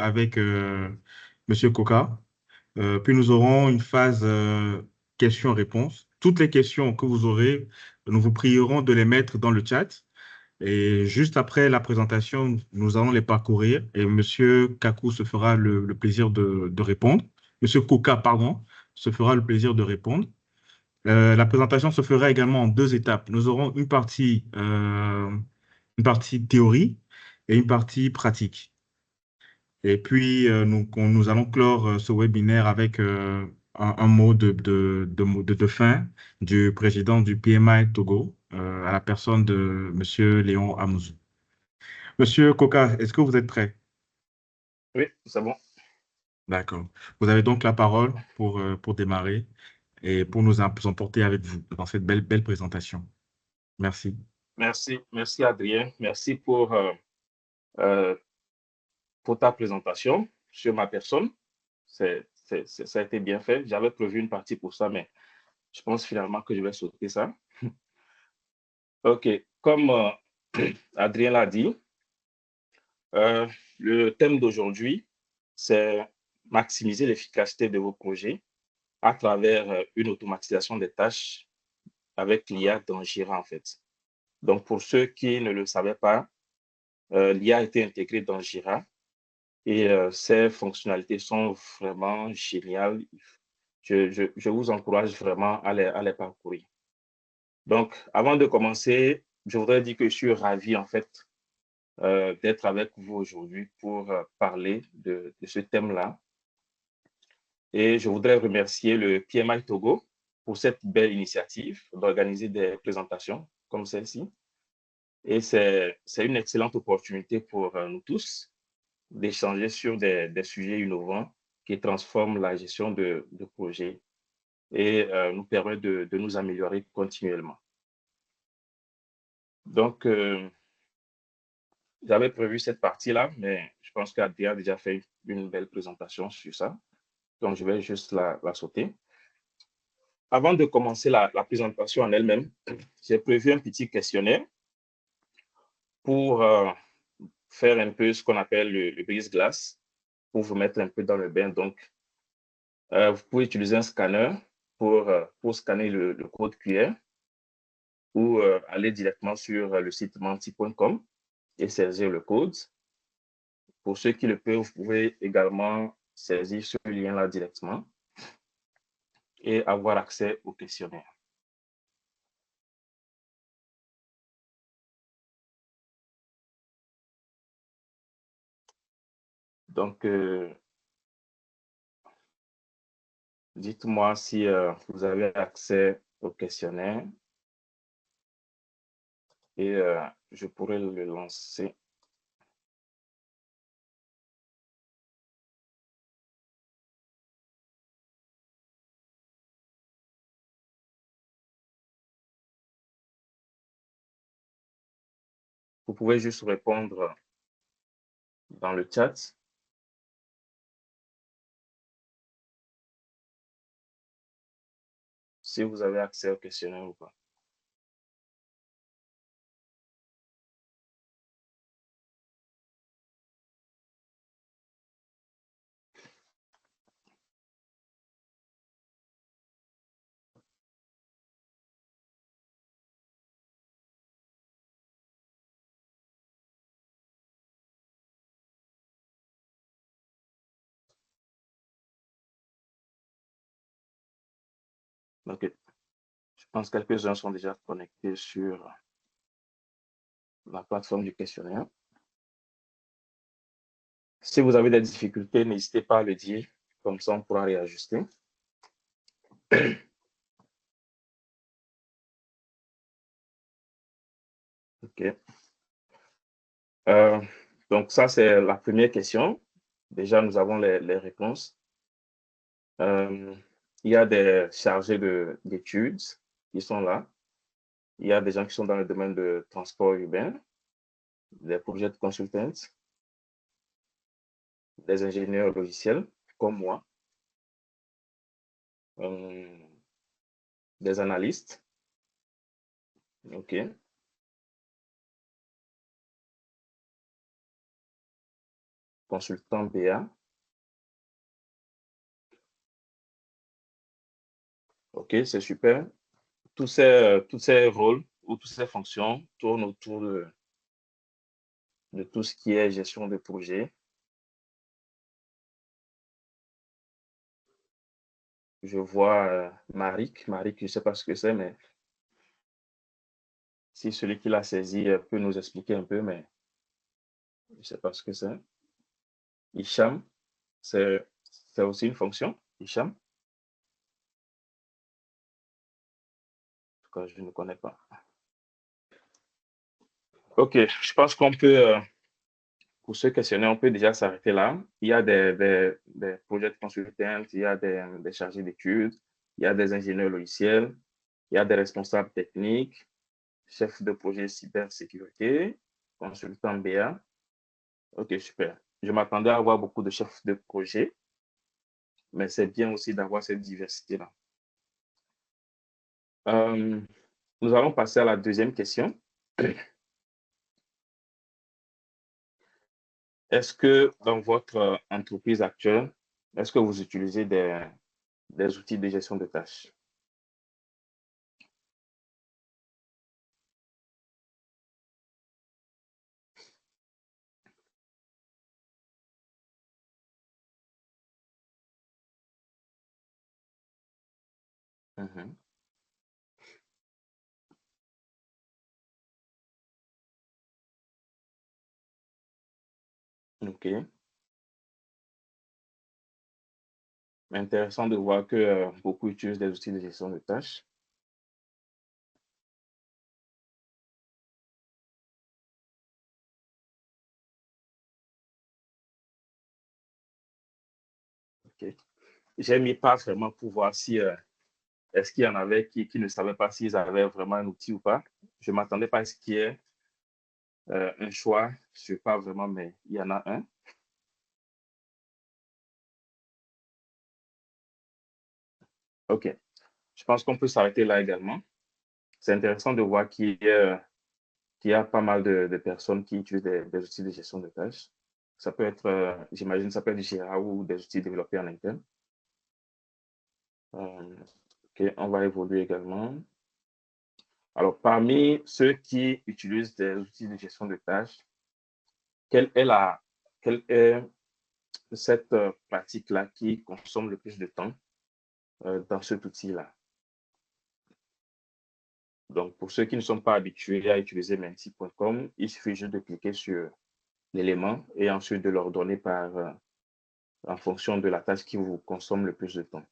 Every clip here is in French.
avec Monsieur Coca. Puis nous aurons une phase questions-réponses. Toutes les questions que vous aurez, nous vous prierons de les mettre dans le chat. Et juste après la présentation, nous allons les parcourir et Monsieur Kakou se fera le plaisir de répondre. Monsieur Coca, pardon, se fera le plaisir de répondre. La présentation se fera également en deux étapes. Nous aurons une partie théorie et une partie pratique. Et puis, nous allons clore ce webinaire avec un mot de fin du président du PMI Togo, à la personne de Monsieur Léon Amouzou. Monsieur Koka, est-ce que vous êtes prêt? Oui, c'est bon. D'accord. Vous avez donc la parole pour démarrer et pour nous emporter avec vous dans cette belle présentation. Merci. Merci Adrien. Merci euh, pour ta présentation sur ma personne. Ça a été bien fait. J'avais prévu une partie pour ça, mais je pense finalement que je vais sauter ça. OK. Comme Adrien l'a dit, le thème d'aujourd'hui, c'est maximiser l'efficacité de vos projets à travers une automatisation des tâches avec l'IA dans Jira, en fait. Donc, pour ceux qui ne le savaient pas, l'IA a été intégrée dans Jira et ces fonctionnalités sont vraiment géniales. Je vous encourage vraiment à les parcourir. Donc, avant de commencer, je voudrais dire que je suis ravi, en fait, d'être avec vous aujourd'hui pour parler de ce thème-là. Et je voudrais remercier le PMI Togo pour cette belle initiative d'organiser des présentations comme celle-ci. Et c'est une excellente opportunité pour nous tous d'échanger sur des sujets innovants qui transforment la gestion de projets et nous permettent de nous améliorer continuellement. Donc, j'avais prévu cette partie-là, mais je pense qu'Adrien a déjà fait une belle présentation sur ça. Donc, je vais juste la sauter. Avant de commencer la présentation en elle-même, j'ai prévu un petit questionnaire pour faire un peu ce qu'on appelle le brise-glace, pour vous mettre un peu dans le bain. Donc, vous pouvez utiliser un scanner pour scanner le code QR ou aller directement sur le site menti.com et saisir le code. Pour ceux qui le peuvent, vous pouvez également saisir ce lien-là directement et avoir accès au questionnaire. Donc, dites-moi si vous avez accès au questionnaire et je pourrais le lancer. Vous pouvez juste répondre dans le chat. Si vous avez accès au questionnaire ou pas. OK. Je pense que quelques-uns sont déjà connectés sur la plateforme du questionnaire. Si vous avez des difficultés, n'hésitez pas à le dire, comme ça on pourra réajuster. OK. Donc ça, c'est la première question. Déjà, nous avons les réponses. Il y a des chargés d'études qui sont là. Il y a des gens qui sont dans le domaine de transport urbain, des projets de consultants, des ingénieurs logiciels comme moi, des analystes. OK. consultant BA. OK, c'est super. Tous ces rôles ou toutes ces fonctions tournent autour de tout ce qui est gestion de projet. Je vois Marik. Marik, je ne sais pas ce que c'est, mais si celui qui l'a saisi peut nous expliquer un peu, mais je ne sais pas ce que c'est. Hicham, c'est aussi une fonction, Hicham. En tout cas, je ne connais pas. OK, je pense qu'on peut, pour ce questionnaire, on peut déjà s'arrêter là. Il y a des projets de consultants, il y a des chargés d'études, il y a des ingénieurs logiciels, il y a des responsables techniques, chefs de projet cybersécurité, consultant BA. OK, super. Je m'attendais à avoir beaucoup de chefs de projet, mais c'est bien aussi d'avoir cette diversité-là. Nous allons passer à la deuxième question. Est-ce que dans votre entreprise actuelle, est-ce que vous utilisez des outils de gestion de tâches? Mhm. OK. Intéressant de voir que beaucoup utilisent des outils de gestion de tâches. OK. J'ai mis pas vraiment pour voir si est-ce qu'il y en avait qui ne savaient pas s'ils avaient vraiment un outil ou pas. Je ne m'attendais pas à ce qu'il y ait un choix. Je ne sais pas vraiment, mais il y en a un. OK. Je pense qu'on peut s'arrêter là également. C'est intéressant de voir qu'il y a pas mal de personnes qui utilisent des outils de gestion de tâches. Ça peut être, j'imagine, ça peut être du Jira ou des outils développés en interne. OK, on va évoluer également. Alors, parmi ceux qui utilisent des outils de gestion de tâches, quelle est cette pratique-là qui consomme le plus de temps dans cet outil-là? Donc, pour ceux qui ne sont pas habitués à utiliser Menti.com, il suffit juste de cliquer sur l'élément et ensuite de l'ordonner en fonction de la tâche qui vous consomme le plus de temps.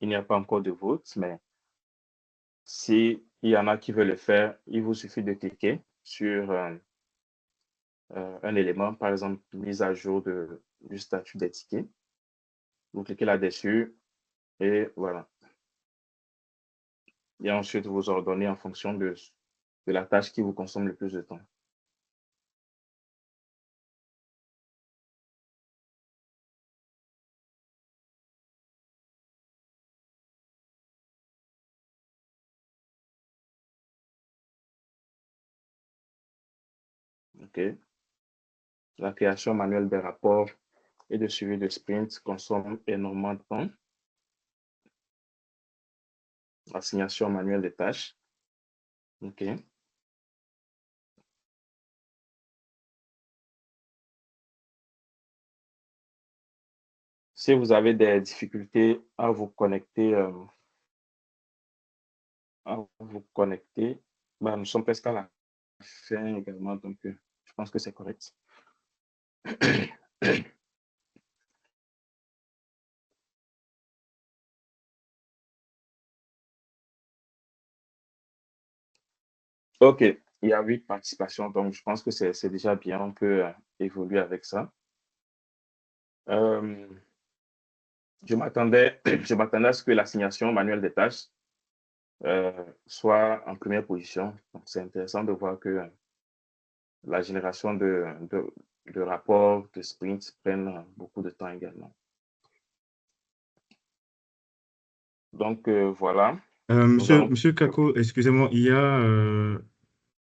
Il n'y a pas encore de vote, mais s'il y en a qui veulent le faire, il vous suffit de cliquer sur un élément, par exemple, mise à jour du statut des tickets. Vous cliquez là-dessus et voilà. Et ensuite, vous ordonnez en fonction de la tâche qui vous consomme le plus de temps. OK. La création manuelle des rapports et de suivi de sprint consomme énormément de temps. Assignation manuelle des tâches. OK. Si vous avez des difficultés à vous connecter, ben, nous sommes presque à la fin également, donc je pense que c'est correct. OK, il y a 8 participations, donc je pense que c'est déjà bien, on peut évoluer avec ça. Euh, je m'attendais à ce que l'assignation manuelle des tâches soit en première position. Donc, c'est intéressant de voir que la génération de rapports, de sprints prennent beaucoup de temps également. Donc, voilà. Monsieur Kako, excusez-moi, il y a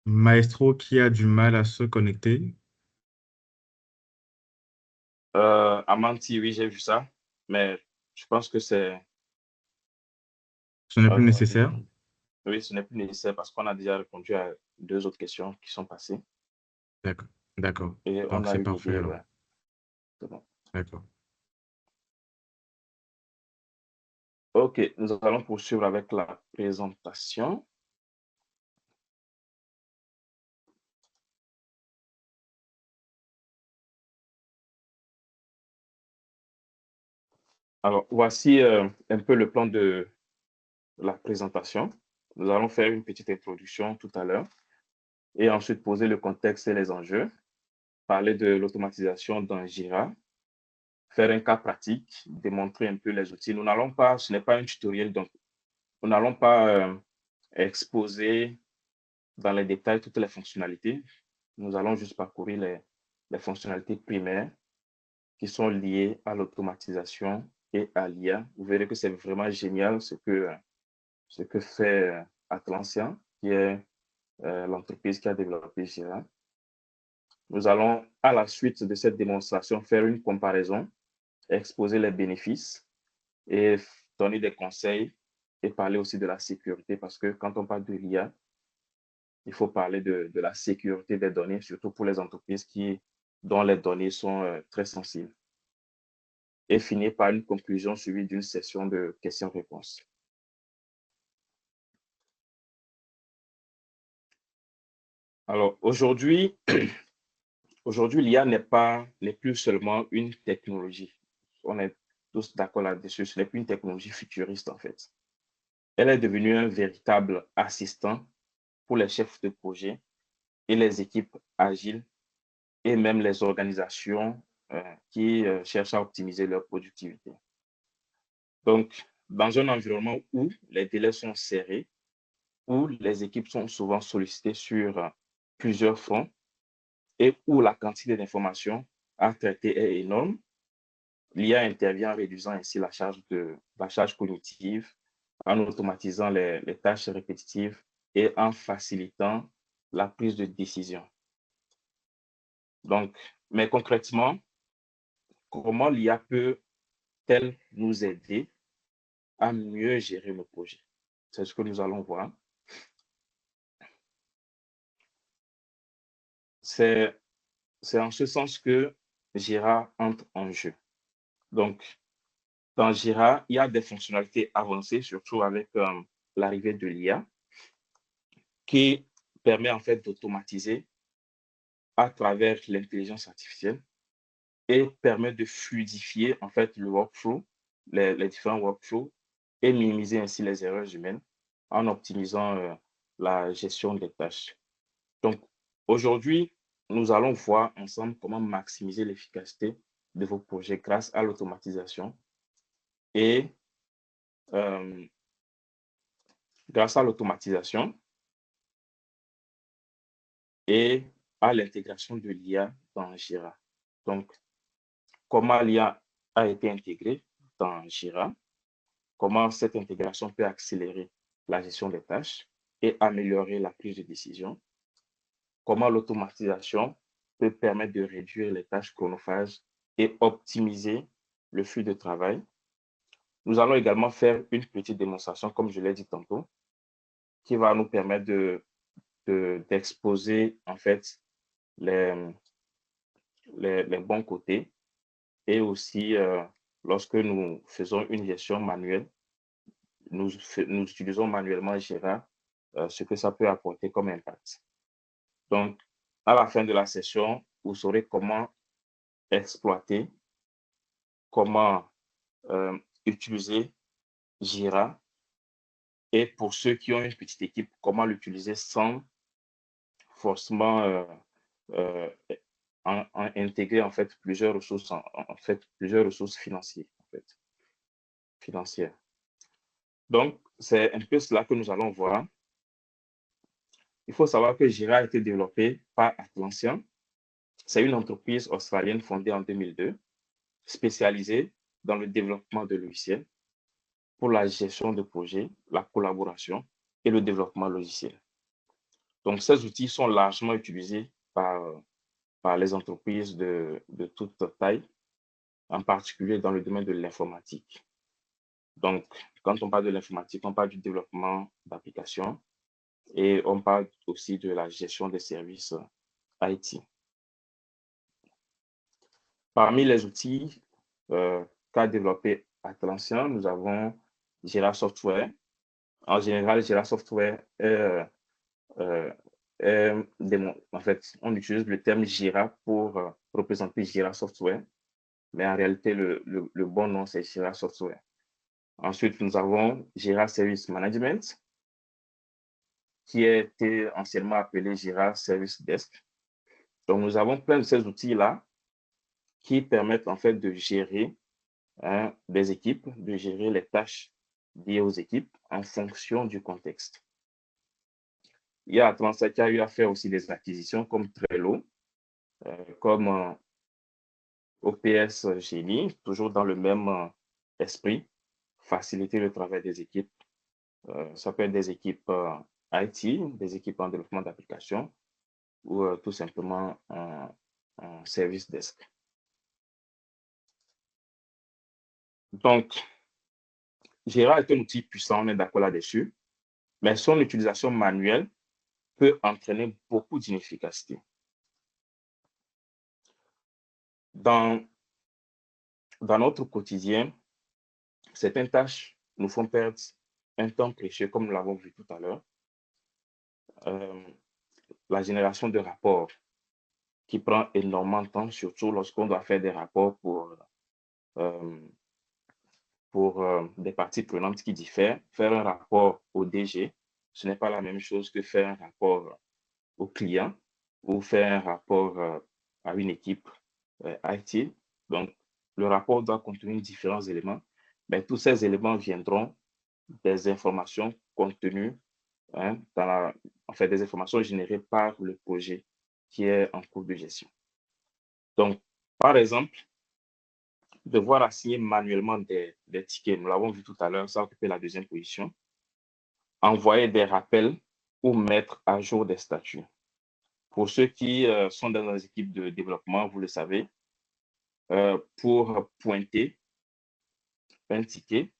Maestro qui a du mal à se connecter. Amanti, oui, j'ai vu ça, mais je pense que Ce n'est plus nécessaire. oui, ce n'est plus nécessaire parce qu'on a déjà répondu à 2 autres questions qui sont passées D'accord, d'accord. et on Donc, a c'est eu parfait l'idée, alors. ouais. C'est bon. D'accord. OK, nous allons poursuivre avec la présentation. Alors, voici un peu le plan de la présentation. Nous allons faire une petite introduction tout à l'heure et ensuite poser le contexte et les enjeux, parler de l'automatisation dans Jira, faire un cas pratique, démontrer un peu les outils. Nous n'allons pas, ce n'est pas un tutoriel, donc nous n'allons pas exposer dans les détails toutes les fonctionnalités. Nous allons juste parcourir les fonctionnalités primaires qui sont liées à l'automatisation et à l'IA. Vous verrez que c'est vraiment génial ce que fait Atlassian, qui est l'entreprise qui a développé Jira. Nous allons, à la suite de cette démonstration, faire une comparaison, exposer les bénéfices et donner des conseils et parler aussi de la sécurité parce que quand on parle de l'IA, il faut parler de la sécurité des données, surtout pour les entreprises dont les données sont très sensibles. Et finir par une conclusion suivie d'une session de questions-réponses. Alors, aujourd'hui, l'IA n'est plus seulement une technologie. On est tous d'accord là-dessus. Ce n'est plus une technologie futuriste, en fait. Elle est devenue un véritable assistant pour les chefs de projet et les équipes agiles et même les organisations qui cherchent à optimiser leur productivité. Donc, dans un environnement où les délais sont serrés, où les équipes sont souvent sollicitées sur plusieurs fronts et où la quantité d'informations à traiter est énorme, l'IA intervient en réduisant ainsi la charge cognitive, en automatisant les tâches répétitives et en facilitant la prise de décision. Donc, mais concrètement, comment l'IA peut-elle nous aider à mieux gérer nos projets? C'est ce que nous allons voir. C'est en ce sens que Jira entre en jeu. Donc, dans Jira, il y a des fonctionnalités avancées, surtout avec l'arrivée de l'IA, qui permet en fait d'automatiser à travers l'intelligence artificielle et permet de fluidifier en fait le workflow, les différents workflows et minimiser ainsi les erreurs humaines en optimisant la gestion des tâches. Donc, aujourd'hui, nous allons voir ensemble comment maximiser l'efficacité de vos projets grâce à l'automatisation et euh, grâce à l'automatisation et à l'intégration de l'IA dans Jira. Donc, comment l'IA a été intégrée dans Jira, comment cette intégration peut accélérer la gestion des tâches et améliorer la prise de décision, comment l'automatisation peut permettre de réduire les tâches chronophages et optimiser le flux de travail. Nous allons également faire une petite démonstration, comme je l'ai dit tantôt, qui va nous permettre d'exposer en fait les bons côtés et aussi lorsque nous faisons une gestion manuelle, nous utilisons manuellement Jira, ce que ça peut apporter comme impact. Donc, à la fin de la session, vous saurez comment exploiter, comment utiliser Jira et pour ceux qui ont une petite équipe, comment l'utiliser sans forcément euh, intégrer en fait plusieurs ressources, plusieurs ressources financières. Donc, c'est un peu cela que nous allons voir. Il faut savoir que Jira a été développé par Atlassian. C'est une entreprise australienne fondée en 2002, spécialisée dans le développement de logiciels pour la gestion de projets, la collaboration et le développement logiciel. Donc, ces outils sont largement utilisés par les entreprises de toute taille, en particulier dans le domaine de l'informatique. Donc, quand on parle de l'informatique, on parle du développement d'applications et on parle aussi de la gestion des services IT. Parmi les outils qu'a développé Atlassian, nous avons Jira Software. En général, Jira Software en fait, on utilise le terme Jira pour représenter Jira Software, mais en réalité, le bon nom, c'est Jira Software. Ensuite, nous avons Jira Service Management, qui a été anciennement appelé Jira Service Desk. Donc, nous avons plein de ces outils-là qui permettent en fait de gérer des équipes, de gérer les tâches liées aux équipes en fonction du contexte. Il y a Atlassian qui a eu à faire aussi des acquisitions comme Trello, comme OPS Genie, toujours dans le même esprit, faciliter le travail des équipes. Ça peut être des équipes IT, des équipes en développement d'applications ou tout simplement un service desk. Donc, Jira est un outil puissant, on est d'accord là-dessus, mais son utilisation manuelle peut entraîner beaucoup d'inefficacité. Dans notre quotidien, certaines tâches nous font perdre un temps précieux, comme nous l'avons vu tout à l'heure. La génération de rapports qui prend énormément de temps, surtout lorsqu'on doit faire des rapports pour des parties prenantes qui diffèrent. Faire un rapport au DG, ce n'est pas la même chose que faire un rapport au client ou faire un rapport à une équipe IT. Donc, le rapport doit contenir différents éléments, mais tous ces éléments viendront des informations contenues, des informations générées par le projet qui est en cours de gestion. Donc, par exemple, devoir assigner manuellement des tickets, nous l'avons vu tout à l'heure, ça a occupé la deuxième position. Envoyer des rappels ou mettre à jour des statuts. Pour ceux qui sont dans les équipes de développement, vous le savez, pour pointer un ticket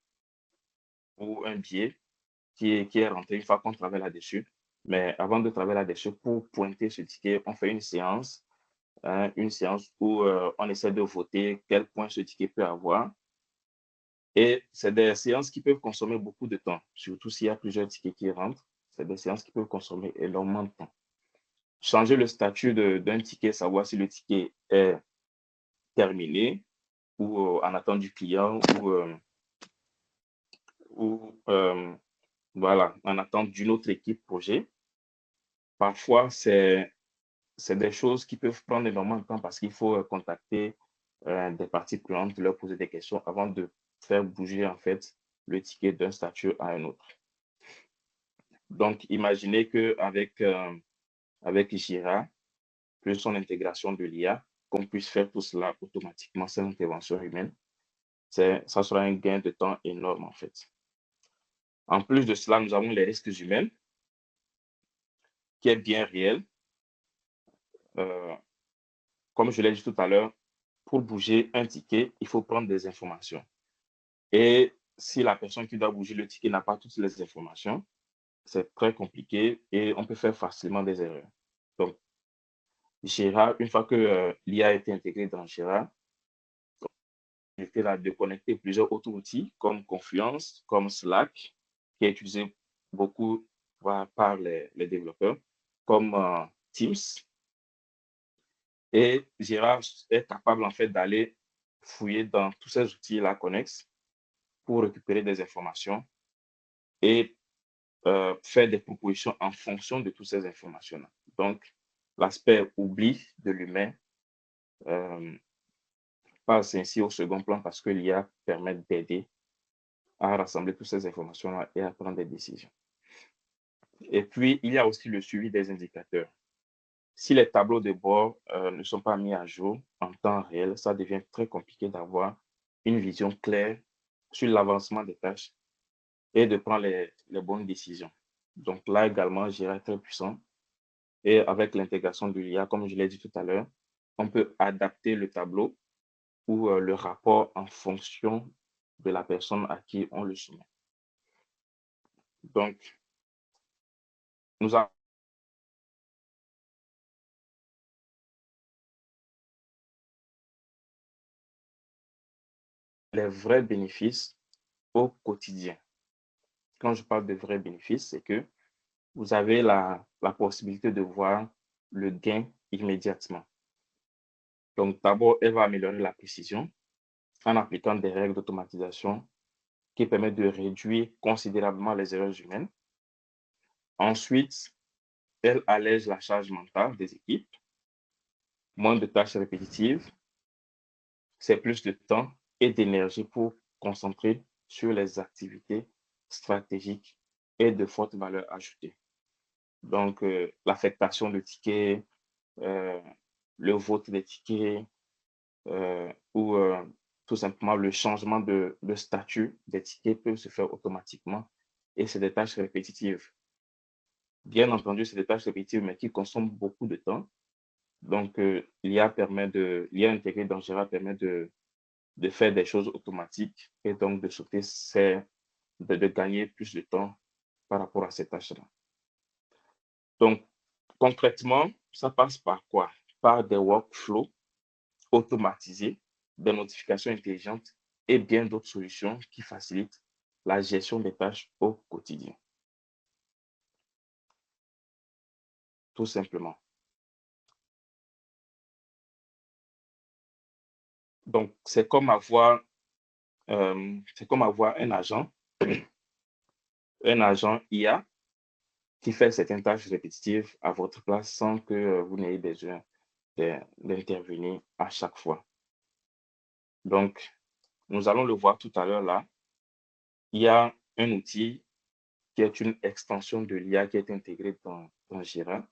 ou un billet qui est rentré une fois qu'on travaille là-dessus. Mais avant de travailler là-dessus, pour pointer ce ticket, on fait une séance où on essaie de voter quel point ce ticket peut avoir. Et c'est des séances qui peuvent consommer beaucoup de temps, surtout s'il y a plusieurs tickets qui rentrent. C'est des séances qui peuvent consommer énormément de temps. Changer le statut d'un ticket, savoir si le ticket est terminé ou en attente du client ou voilà, en attente d'une autre équipe projet. Parfois, c'est des choses qui peuvent prendre énormément de temps parce qu'il faut contacter des parties prenantes, leur poser des questions avant de faire bouger en fait le ticket d'un statut à un autre. Donc, imaginez qu'avec avec Jira, plus son intégration de l'IA, qu'on puisse faire tout cela automatiquement sans intervention humaine, ça sera un gain de temps énorme en fait. En plus de cela, nous avons les risques humains, qui est bien réel. Comme je l'ai dit tout à l'heure, pour bouger un ticket, il faut prendre des informations. Et si la personne qui doit bouger le ticket n'a pas toutes les informations, c'est très compliqué et on peut faire facilement des erreurs. Donc, Jira, une fois que l'IA a été intégrée dans Jira, il était là de connecter plusieurs autres outils comme Confluence, comme Slack, qui est utilisé beaucoup par les développeurs, comme Teams. Et Jira est capable en fait d'aller fouiller dans tous ces outils-là connexes pour récupérer des informations et faire des propositions en fonction de toutes ces informations-là. Donc, l'aspect oubli de l'humain passe ainsi au second plan parce que l'IA permet d'aider à rassembler toutes ces informations-là et à prendre des décisions. Et puis, il y a aussi le suivi des indicateurs. Si les tableaux de bord ne sont pas mis à jour en temps réel, ça devient très compliqué d'avoir une vision claire sur l'avancement des tâches et de prendre les bonnes décisions. Donc là également, Jira est très puissant. Et avec l'intégration de l'IA, comme je l'ai dit tout à l'heure, on peut adapter le tableau ou le rapport en fonction de la personne à qui on le soumet. Donc, nous avons les vrais bénéfices au quotidien. Quand je parle de vrais bénéfices, c'est que vous avez la possibilité de voir le gain immédiatement. Donc, d'abord, elle va améliorer la précision en appliquant des règles d'automatisation qui permettent de réduire considérablement les erreurs humaines. Ensuite, elle allège la charge mentale des équipes, moins de tâches répétitives, c'est plus de temps et d'énergie pour concentrer sur les activités stratégiques et de forte valeur ajoutée. Donc, l'affectation de tickets, le vote des tickets ou tout simplement le changement de statut des tickets peut se faire automatiquement et c'est des tâches répétitives. Bien entendu, c'est des tâches répétitives mais qui consomment beaucoup de temps. Donc, l'IA intégrée dans Jira permet de faire des choses automatiques et donc de gagner plus de temps par rapport à ces tâches-là. Donc, concrètement, ça passe par quoi? Par des workflows automatisés, des notifications intelligentes et bien d'autres solutions qui facilitent la gestion des tâches au quotidien. Tout simplement. Donc, c'est comme avoir un agent IA qui fait certaines tâches répétitives à votre place sans que vous n'ayez besoin d'intervenir à chaque fois. Donc, nous allons le voir tout à l'heure là. Il y a un outil qui est une extension de l'IA qui est intégrée dans Jira,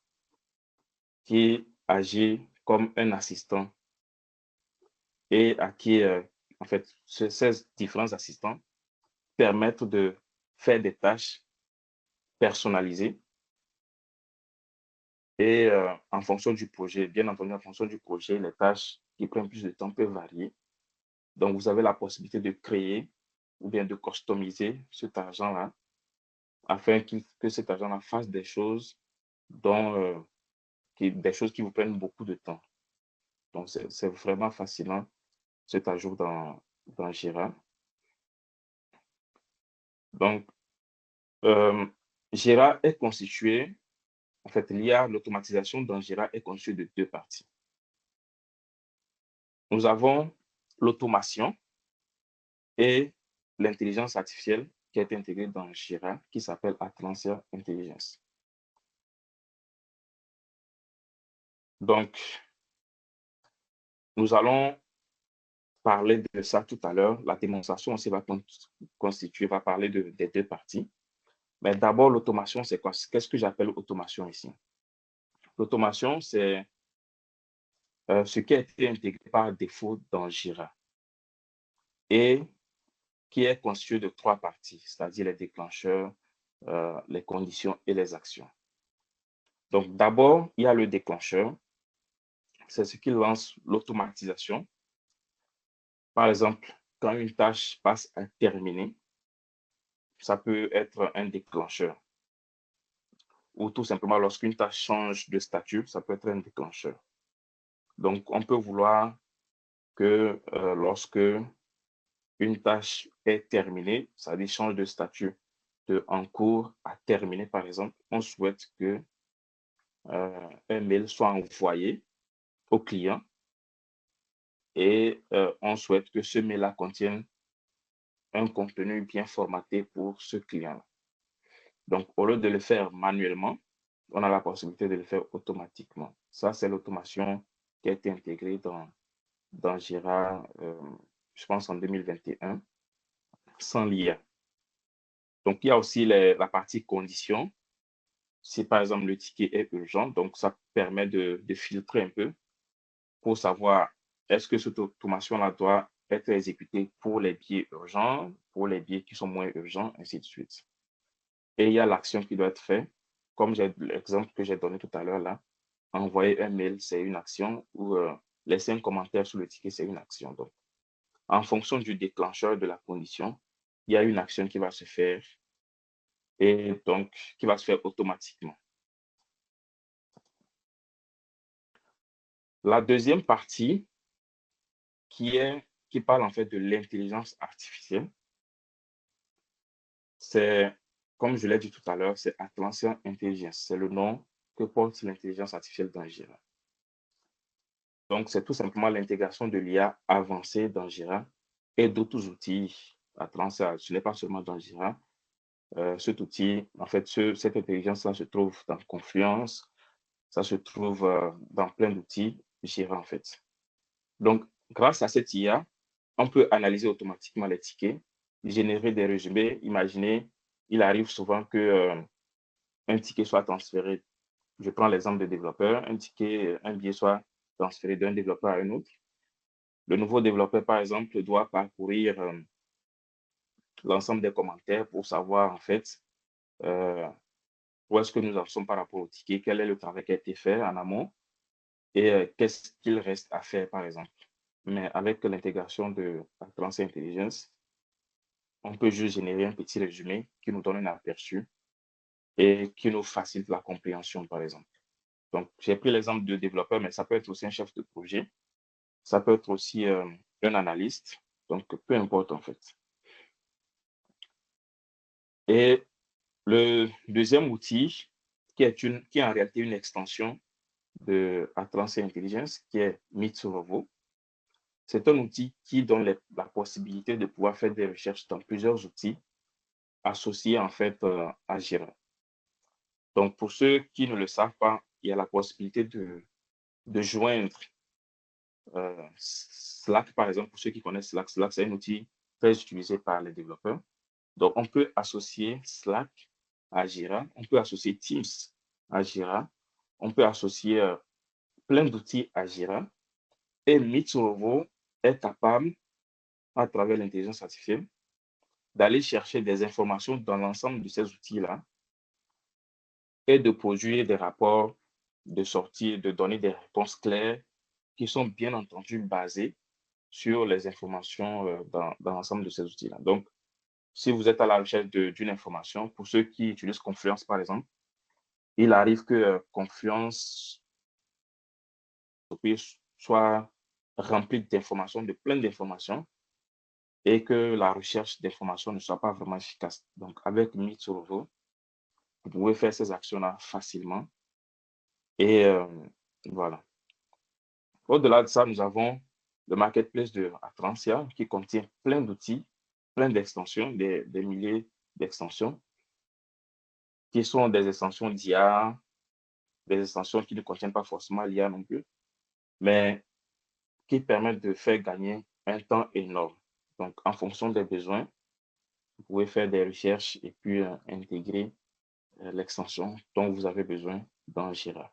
qui agit comme un assistant et à qui, en fait, ces différents assistants permettent de faire des tâches personnalisées et en fonction du projet, bien entendu, en fonction du projet, les tâches qui prennent plus de temps peuvent varier. Donc, vous avez la possibilité de créer ou bien de customiser cet agent-là afin que cet agent-là fasse des choses des choses qui vous prennent beaucoup de temps. Donc, c'est vraiment fascinant cet ajout dans Jira. Donc, Jira est constitué, en fait, l'automatisation dans Jira est constituée de deux parties. Nous avons l'automation et l'intelligence artificielle qui est intégrée dans Jira, qui s'appelle Atlassian Intelligence. Donc, nous allons parler de ça tout à l'heure. La démonstration aussi va parler des deux parties. Mais d'abord, l'automation, c'est quoi? Qu'est-ce que j'appelle automation ici? L'automation, c'est ce qui a été intégré par défaut dans Jira et qui est constitué de trois parties, c'est-à-dire les déclencheurs, les conditions et les actions. Donc, d'abord, il y a le déclencheur. C'est ce qui lance l'automatisation. Par exemple, quand une tâche passe à terminer, ça peut être un déclencheur. Ou tout simplement, lorsqu'une tâche change de statut, ça peut être un déclencheur. Donc, on peut vouloir que lorsque une tâche est terminée, c'est-à-dire change de statut de en cours à terminé, par exemple, on souhaite que un mail soit envoyé au client et on souhaite que ce mail-là contienne un contenu bien formaté pour ce client-là. Donc, au lieu de le faire manuellement, on a la possibilité de le faire automatiquement. Ça, c'est l'automation qui a été intégrée dans Jira, je pense en 2021, sans l'IA. Donc, il y a aussi la partie conditions. si par exemple le ticket est urgent, donc ça permet de filtrer un peu pour savoir est-ce que cette automation-là doit être exécutée pour les billets urgents, pour les billets qui sont moins urgents, ainsi de suite. Et il y a l'action qui doit être faite, comme l'exemple que j'ai donné tout à l'heure là, envoyer un mail, c'est une action, ou laisser un commentaire sur le ticket, c'est une action. Donc, en fonction du déclencheur de la condition, il y a une action qui va se faire et donc qui va se faire automatiquement. La deuxième partie qui parle en fait de l'intelligence artificielle, c'est, comme je l'ai dit tout à l'heure, c'est Atlassian Intelligence. C'est le nom que porte l'intelligence artificielle dans Jira. Donc, c'est tout simplement l'intégration de l'IA avancée dans Jira et d'autres outils Atlassian. Ce n'est pas seulement dans Jira. Cet outil, en fait, cette intelligence-là se trouve dans Confluence, ça se trouve dans plein d'outils Jira, en fait. Donc, grâce à cette IA, on peut analyser automatiquement les tickets, générer des résumés. Imaginez, il arrive souvent que un ticket soit transféré. Je prends l'exemple des développeurs, un billet soit transféré d'un développeur à un autre. Le nouveau développeur, par exemple, doit parcourir l'ensemble des commentaires pour savoir, en fait, euh, où est-ce que nous en sommes par rapport au ticket, quel est le travail qui a été fait en amont et qu'est-ce qu'il reste à faire, par exemple. Mais avec l'intégration de Atlassian Intelligence, on peut juste générer un petit résumé qui nous donne un aperçu et qui nous facilite la compréhension, par exemple. Donc, j'ai pris l'exemple de développeur, mais ça peut être aussi un chef de projet, ça peut être aussi un analyste, donc peu importe en fait. Et le deuxième outil, qui est en réalité une extension de Atlassian Intelligence, qui est Mitsurovo, c'est un outil qui donne la possibilité de pouvoir faire des recherches dans plusieurs outils associés en fait à Jira. Donc, pour ceux qui ne le savent pas, il y a la possibilité de joindre Slack, par exemple, pour ceux qui connaissent Slack. Slack, c'est un outil très utilisé par les développeurs. Donc, on peut associer Slack à Jira, on peut associer Teams à Jira, on peut associer plein d'outils à Jira. Et Mitsurovo est capable, à travers l'intelligence artificielle, d'aller chercher des informations dans l'ensemble de ces outils-là et de produire des rapports de sortie, de donner des réponses claires qui sont bien entendu basées sur les informations dans l'ensemble de ces outils-là. Donc, si vous êtes à la recherche d'une information, pour ceux qui utilisent Confluence, par exemple, il arrive que Confluence soit rempli d'informations, de plein d'informations, et que la recherche d'informations ne soit pas vraiment efficace. Donc, avec Mitsurovo, vous pouvez faire ces actions-là facilement. Et voilà. Au-delà de ça, nous avons le marketplace de Atlassian qui contient plein d'outils, plein d'extensions, des milliers d'extensions, qui sont des extensions d'IA, des extensions qui ne contiennent pas forcément l'IA non plus, mais qui permettent de faire gagner un temps énorme. Donc, en fonction des besoins, vous pouvez faire des recherches et puis intégrer l'extension dont vous avez besoin dans Jira.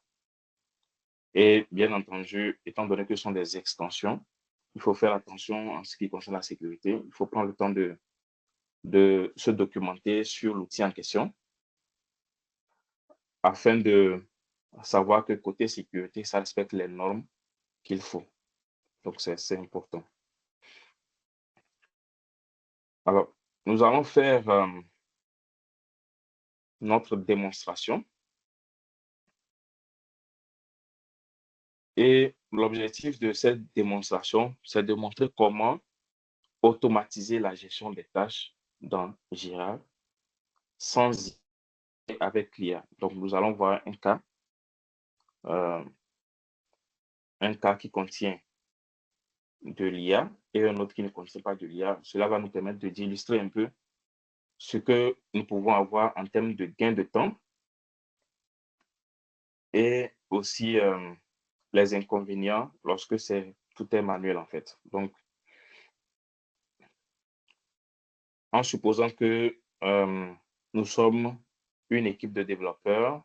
Et bien entendu, étant donné que ce sont des extensions, il faut faire attention en ce qui concerne la sécurité. Il faut prendre le temps de se documenter sur l'outil en question afin de savoir que côté sécurité, ça respecte les normes qu'il faut. Donc, c'est important. Alors, nous allons faire notre démonstration. Et l'objectif de cette démonstration, c'est de montrer comment automatiser la gestion des tâches dans Jira sans avec l'IA. Donc, nous allons voir un cas qui contient de l'IA et un autre qui ne contient pas de l'IA. Cela va nous permettre d'illustrer un peu ce que nous pouvons avoir en termes de gain de temps et aussi les inconvénients lorsque tout est manuel en fait. Donc, en supposant que nous sommes une équipe de développeurs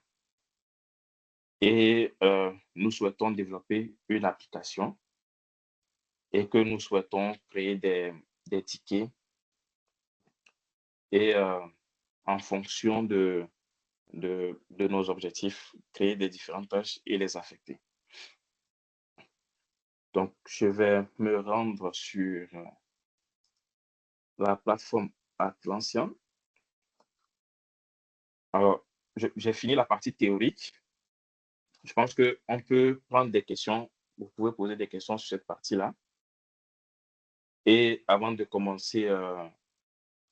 et nous souhaitons développer une application et que nous souhaitons créer des tickets et en fonction de nos objectifs, créer des différentes tâches et les affecter. Donc, je vais me rendre sur la plateforme Atlassian. Alors, j'ai fini la partie théorique. Je pense qu'on peut prendre des questions. Vous pouvez poser des questions sur cette partie-là. Et avant de commencer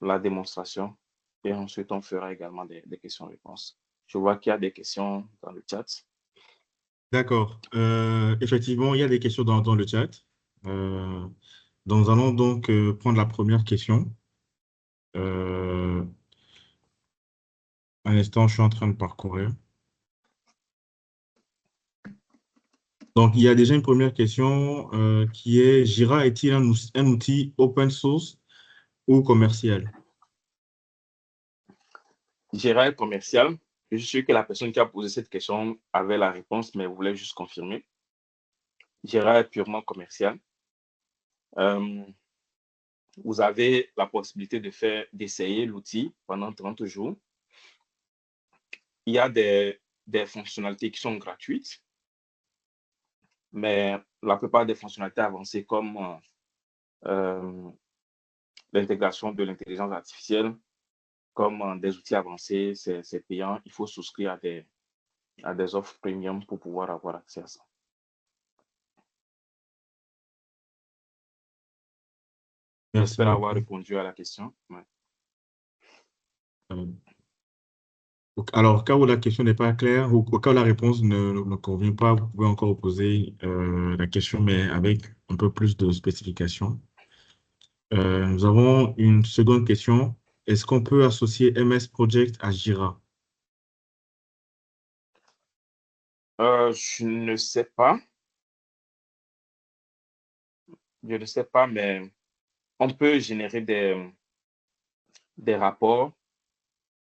la démonstration, et ensuite on fera également des questions-réponses. Je vois qu'il y a des questions dans le chat. D'accord. Effectivement, il y a des questions dans le chat. Nous allons donc prendre la première question. Un instant, je suis en train de parcourir. Donc, il y a déjà une première question qui est, Jira est-il un outil open source ou commercial? Jira commercial. Je suis sûr que la personne qui a posé cette question avait la réponse, mais voulait juste confirmer. Jira est purement commercial. Vous avez la possibilité d'essayer l'outil pendant 30 jours. Il y a des fonctionnalités qui sont gratuites, mais la plupart des fonctionnalités avancées comme l'intégration de l'intelligence artificielle, comme des outils avancés, c'est payant. Il faut souscrire à des offres premium pour pouvoir avoir accès à ça. Merci J'espère avoir beaucoup. répondu à la question. Ouais. Alors, au cas où la question n'est pas claire ou au cas où la réponse ne convient pas, vous pouvez encore poser la question, mais avec un peu plus de spécification. Nous avons une seconde question. Est-ce qu'on peut associer MS Project à Jira? Je ne sais pas. Je ne sais pas, mais on peut générer des rapports.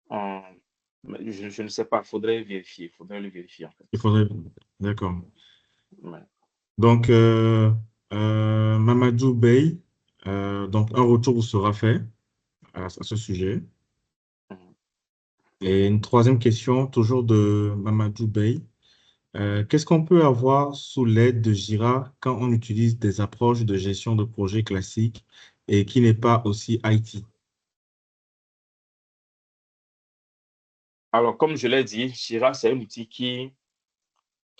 Je ne sais pas. Il faudrait vérifier. Il faudrait le vérifier, en fait. Il faudrait... D'accord. Ouais. Donc, Mamadou Bey, donc un retour vous sera fait à ce sujet. Mhm. Et une troisième question, toujours de Mamadou Bey. Qu'est-ce qu'on peut avoir sous l'aide de Jira quand on utilise des approches de gestion de projet classiques et qui n'est pas aussi IT? Alors, comme je l'ai dit, Jira, c'est un outil qui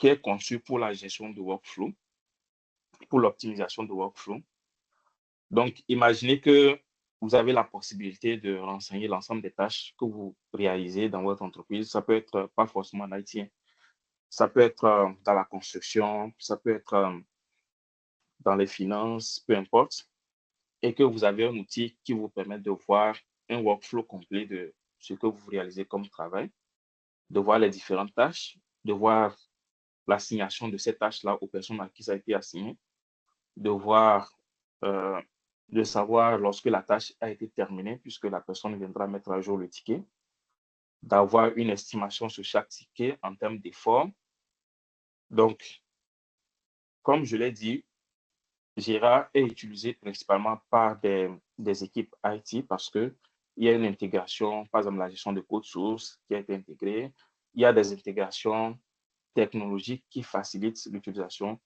est conçu pour la gestion de workflow, pour l'optimisation de workflow. Donc, imaginez que vous avez la possibilité de renseigner l'ensemble des tâches que vous réalisez dans votre entreprise. Ça peut être pas forcément en IT. Ça peut être dans la construction, ça peut être dans les finances, peu importe. Et que vous avez un outil qui vous permet de voir un workflow complet de ce que vous réalisez comme travail, de voir les différentes tâches, de voir l'assignation de ces tâches-là aux personnes à qui ça a été assigné, de voir, euh, de savoir lorsque la tâche a été terminée, puisque la personne viendra mettre à jour le ticket, d'avoir une estimation sur chaque ticket en termes d'effort. Donc, comme je l'ai dit, Jira est utilisé principalement par des équipes IT parce qu'il y a une intégration, par exemple la gestion de code source qui a été intégrée. Il y a des intégrations technologiques qui facilitent l'utilisation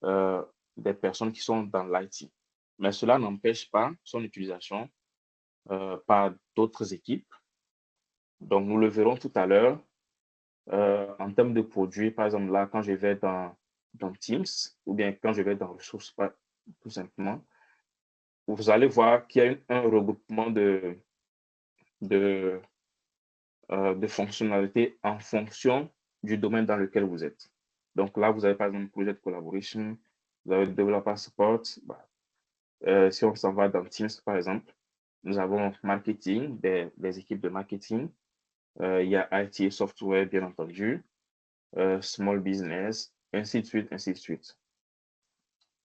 des personnes qui sont dans l'IT. Mais cela n'empêche pas son utilisation par d'autres équipes. Donc, nous le verrons tout à l'heure. En termes de produits, par exemple, là, quand je vais dans Teams ou bien quand je vais dans Ressources, tout simplement, vous allez voir qu'il y a un regroupement de, de fonctionnalités en fonction du domaine dans lequel vous êtes. Donc là, vous avez par exemple Project Collaboration, vous avez Developer Support. Si on s'en va dans Teams, par exemple, nous avons marketing, des équipes de marketing. Il y a IT et software, bien entendu, small business, ainsi de suite, ainsi de suite.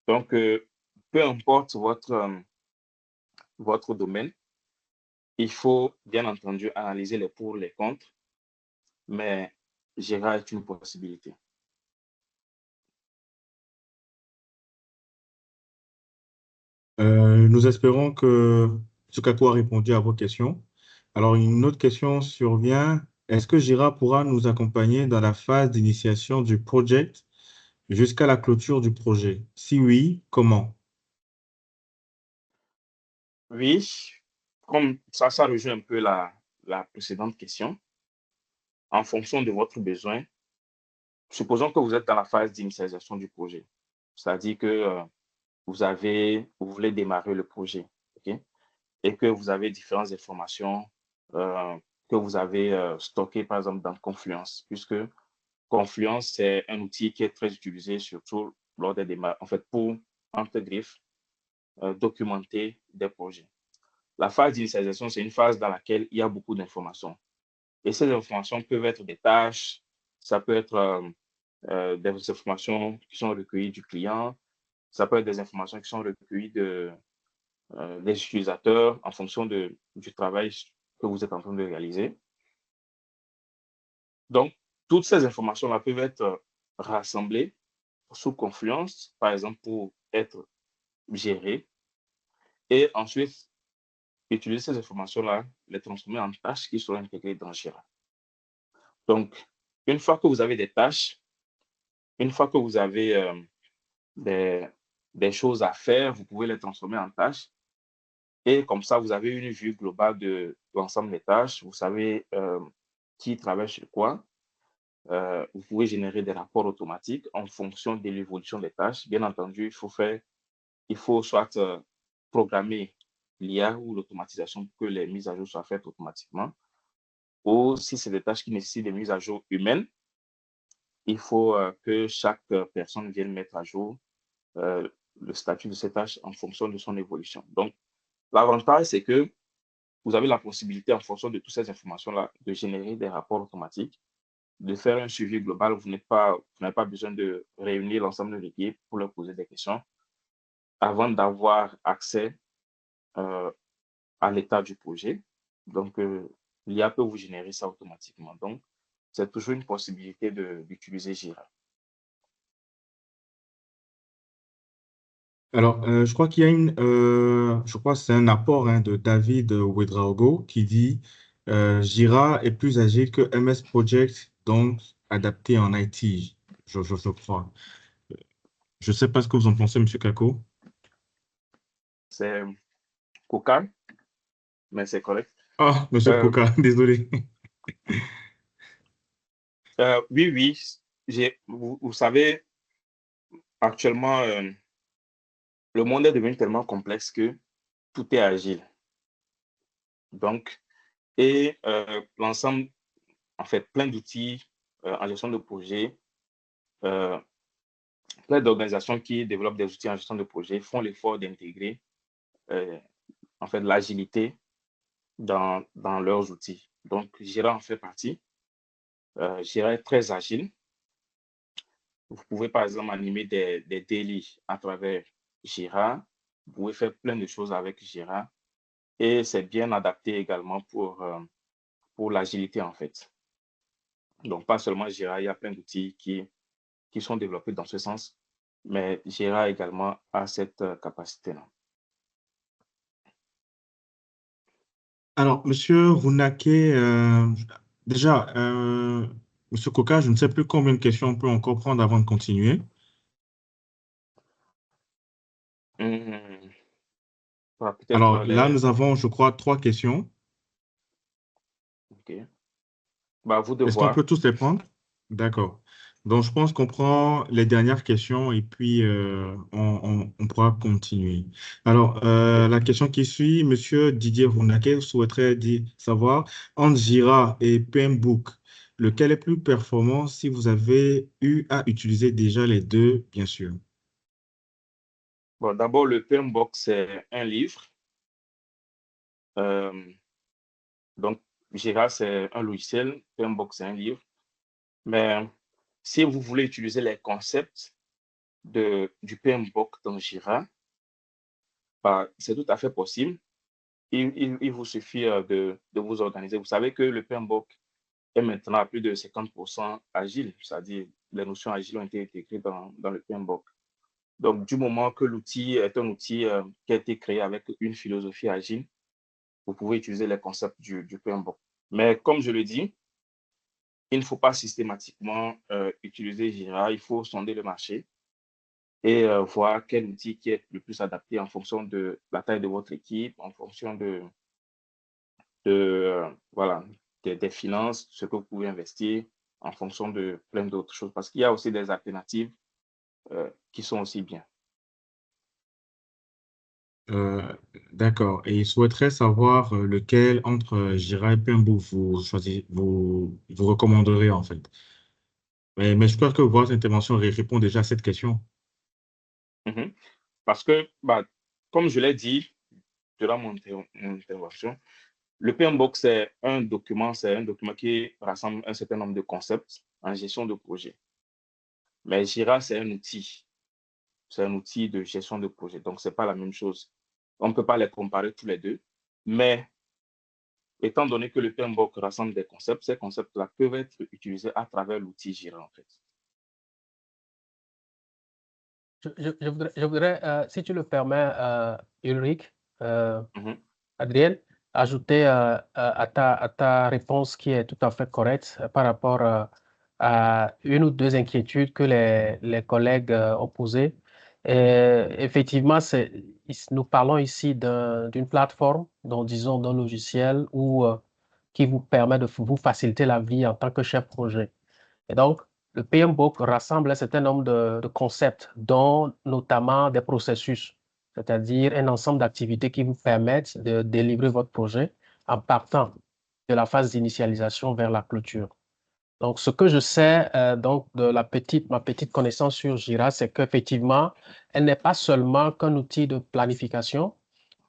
Donc, peu importe votre domaine, il faut bien entendu analyser les pour, les contre, mais Jira est une possibilité. Nous espérons que Tsukako a répondu à vos questions. Alors, une autre question survient. Est-ce que Jira pourra nous accompagner dans la phase d'initiation du project jusqu'à la clôture du projet? Si oui, comment? Oui, comme ça rejoint un peu la précédente question. En fonction de votre besoin, supposons que vous êtes dans la phase d'initialisation du projet, c'est-à-dire que vous voulez démarrer le projet, ok, et que vous avez différentes informations que vous avez stockées, par exemple, dans Confluence, puisque Confluence, c'est un outil qui est très utilisé, surtout lors des démarrages, en fait, pour, entre griffes, documenter des projets. La phase d'initialisation, c'est une phase dans laquelle il y a beaucoup d'informations. Et ces informations peuvent être des tâches, ça peut être des informations qui sont recueillies du client, ça peut être des informations qui sont recueillies des utilisateurs en fonction du travail que vous êtes en train de réaliser. Donc, toutes ces informations-là peuvent être rassemblées sous Confluence, par exemple, pour être gérées. Et ensuite, utiliser ces informations-là, les transformer en tâches qui seront intégrées dans Jira. Donc, une fois que vous avez des tâches, une fois que vous avez des, des choses à faire, vous pouvez les transformer en tâches. Et comme ça, vous avez une vue globale de l'ensemble des tâches. Vous savez qui travaille sur quoi. Vous pouvez générer des rapports automatiques en fonction de l'évolution des tâches. Bien entendu, il faut soit programmer l'IA ou l'automatisation pour que les mises à jour soient faites automatiquement. Ou si c'est des tâches qui nécessitent des mises à jour humaines, il faut que chaque personne vienne mettre à jour le statut de ces tâches en fonction de son évolution. Donc, l'avantage, c'est que vous avez la possibilité, en fonction de toutes ces informations-là, de générer des rapports automatiques, de faire un suivi global. Vous n'avez pas besoin de réunir l'ensemble de l'équipe pour leur poser des questions avant d'avoir accès euh, à l'état du projet. Donc, l'IA peut vous générer ça automatiquement. Donc, c'est toujours une possibilité d'utiliser Jira. Alors, je crois qu'il y a je crois que c'est un apport de David Ouedraogo qui dit Jira est plus agile que MS Project, donc adapté en IT. Je crois. Je ne sais pas ce que vous en pensez, Monsieur Kako. C'est cocain, mais c'est correct. Ah, Monsieur Euh, Koka, désolé. oui, oui. Vous savez, actuellement, le monde est devenu tellement complexe que tout est agile. Donc, et l'ensemble, en fait, plein d'outils en gestion de projet, euh, plein d'organisations qui développent des outils en gestion de projet font l'effort d'intégrer euh, en fait l'agilité dans leurs outils. Donc, Jira en fait partie. Jira est très agile. Vous pouvez par exemple animer des daily à travers Jira. Vous pouvez faire plein de choses avec Jira. Et c'est bien adapté également pour l'agilité en fait. Donc, pas seulement Jira, il y a plein d'outils qui sont développés dans ce sens, mais Jira également a cette capacité-là. Alors, Monsieur Runake, déjà, Monsieur Koka, je ne sais plus combien de questions on peut encore prendre avant de continuer. Hmm, peut-être Alors là, nous avons, je crois, trois questions. OK. Bah, à vous de Est-ce qu'on voir. peut tous les prendre? D'accord. Donc, je pense qu'on prend les dernières questions et puis on pourra continuer. Alors, OK. la question qui suit, Monsieur Didier Runake souhaiterait savoir, entre Jira et PMBOK, lequel est plus performant si vous avez eu à utiliser déjà les deux, bien sûr. Bon, d'abord, le PMBOK, c'est un livre. Euh, donc, Jira, c'est un logiciel. PMBOK, c'est un livre. Mais si vous voulez utiliser les concepts du PMBOK dans Jira, bah, c'est tout à fait possible. Il vous suffit de vous organiser. Vous savez que le PMBOK est maintenant à plus de 50% agile, c'est-à-dire les notions agiles ont été intégrées dans le PMBOK. Donc, du moment que l'outil est un outil qui a été créé avec une philosophie agile, vous pouvez utiliser les concepts du PMBOK. Mais comme je le dis, il ne faut pas systématiquement utiliser Jira, il faut sonder le marché et voir quel outil qui est le plus adapté en fonction de la taille de votre équipe, en fonction voilà, des finances, ce que vous pouvez investir, en fonction de plein d'autres choses. Parce qu'il y a aussi des alternatives qui sont aussi bien. D'accord. Et il souhaiterait savoir lequel entre Jira et Pimbo vous recommanderez en fait. Mais je crois que votre intervention répond déjà à cette question. Mhm. Parce que, bah, comme je l'ai dit durant mon intervention, le PMBOK, c'est un document qui rassemble un certain nombre de concepts en gestion de projet. Mais Jira, c'est un outil. C'est un outil de gestion de projet. Donc, ce n'est pas la même chose. On ne peut pas les comparer tous les deux. Mais étant donné que le PMBOK rassemble des concepts, ces concepts-là peuvent être utilisés à travers l'outil Jira, en fait. Je voudrais, si tu le permets, Ulrich, Mhm. Adrien, ajouter à ta réponse qui est tout à fait correcte par rapport à une ou deux inquiétudes que les collègues ont posées. Effectivement, nous parlons ici d'une plateforme, disons d'un logiciel qui vous permet de vous faciliter la vie en tant que chef projet. Et donc, le PMBOK rassemble un certain nombre de concepts, dont notamment des processus, c'est-à-dire un ensemble d'activités qui vous permettent de délivrer votre projet en partant de la phase d'initialisation vers la clôture. Donc, ce que je sais donc de ma petite connaissance sur Jira, c'est qu'effectivement, elle n'est pas seulement qu'un outil de planification,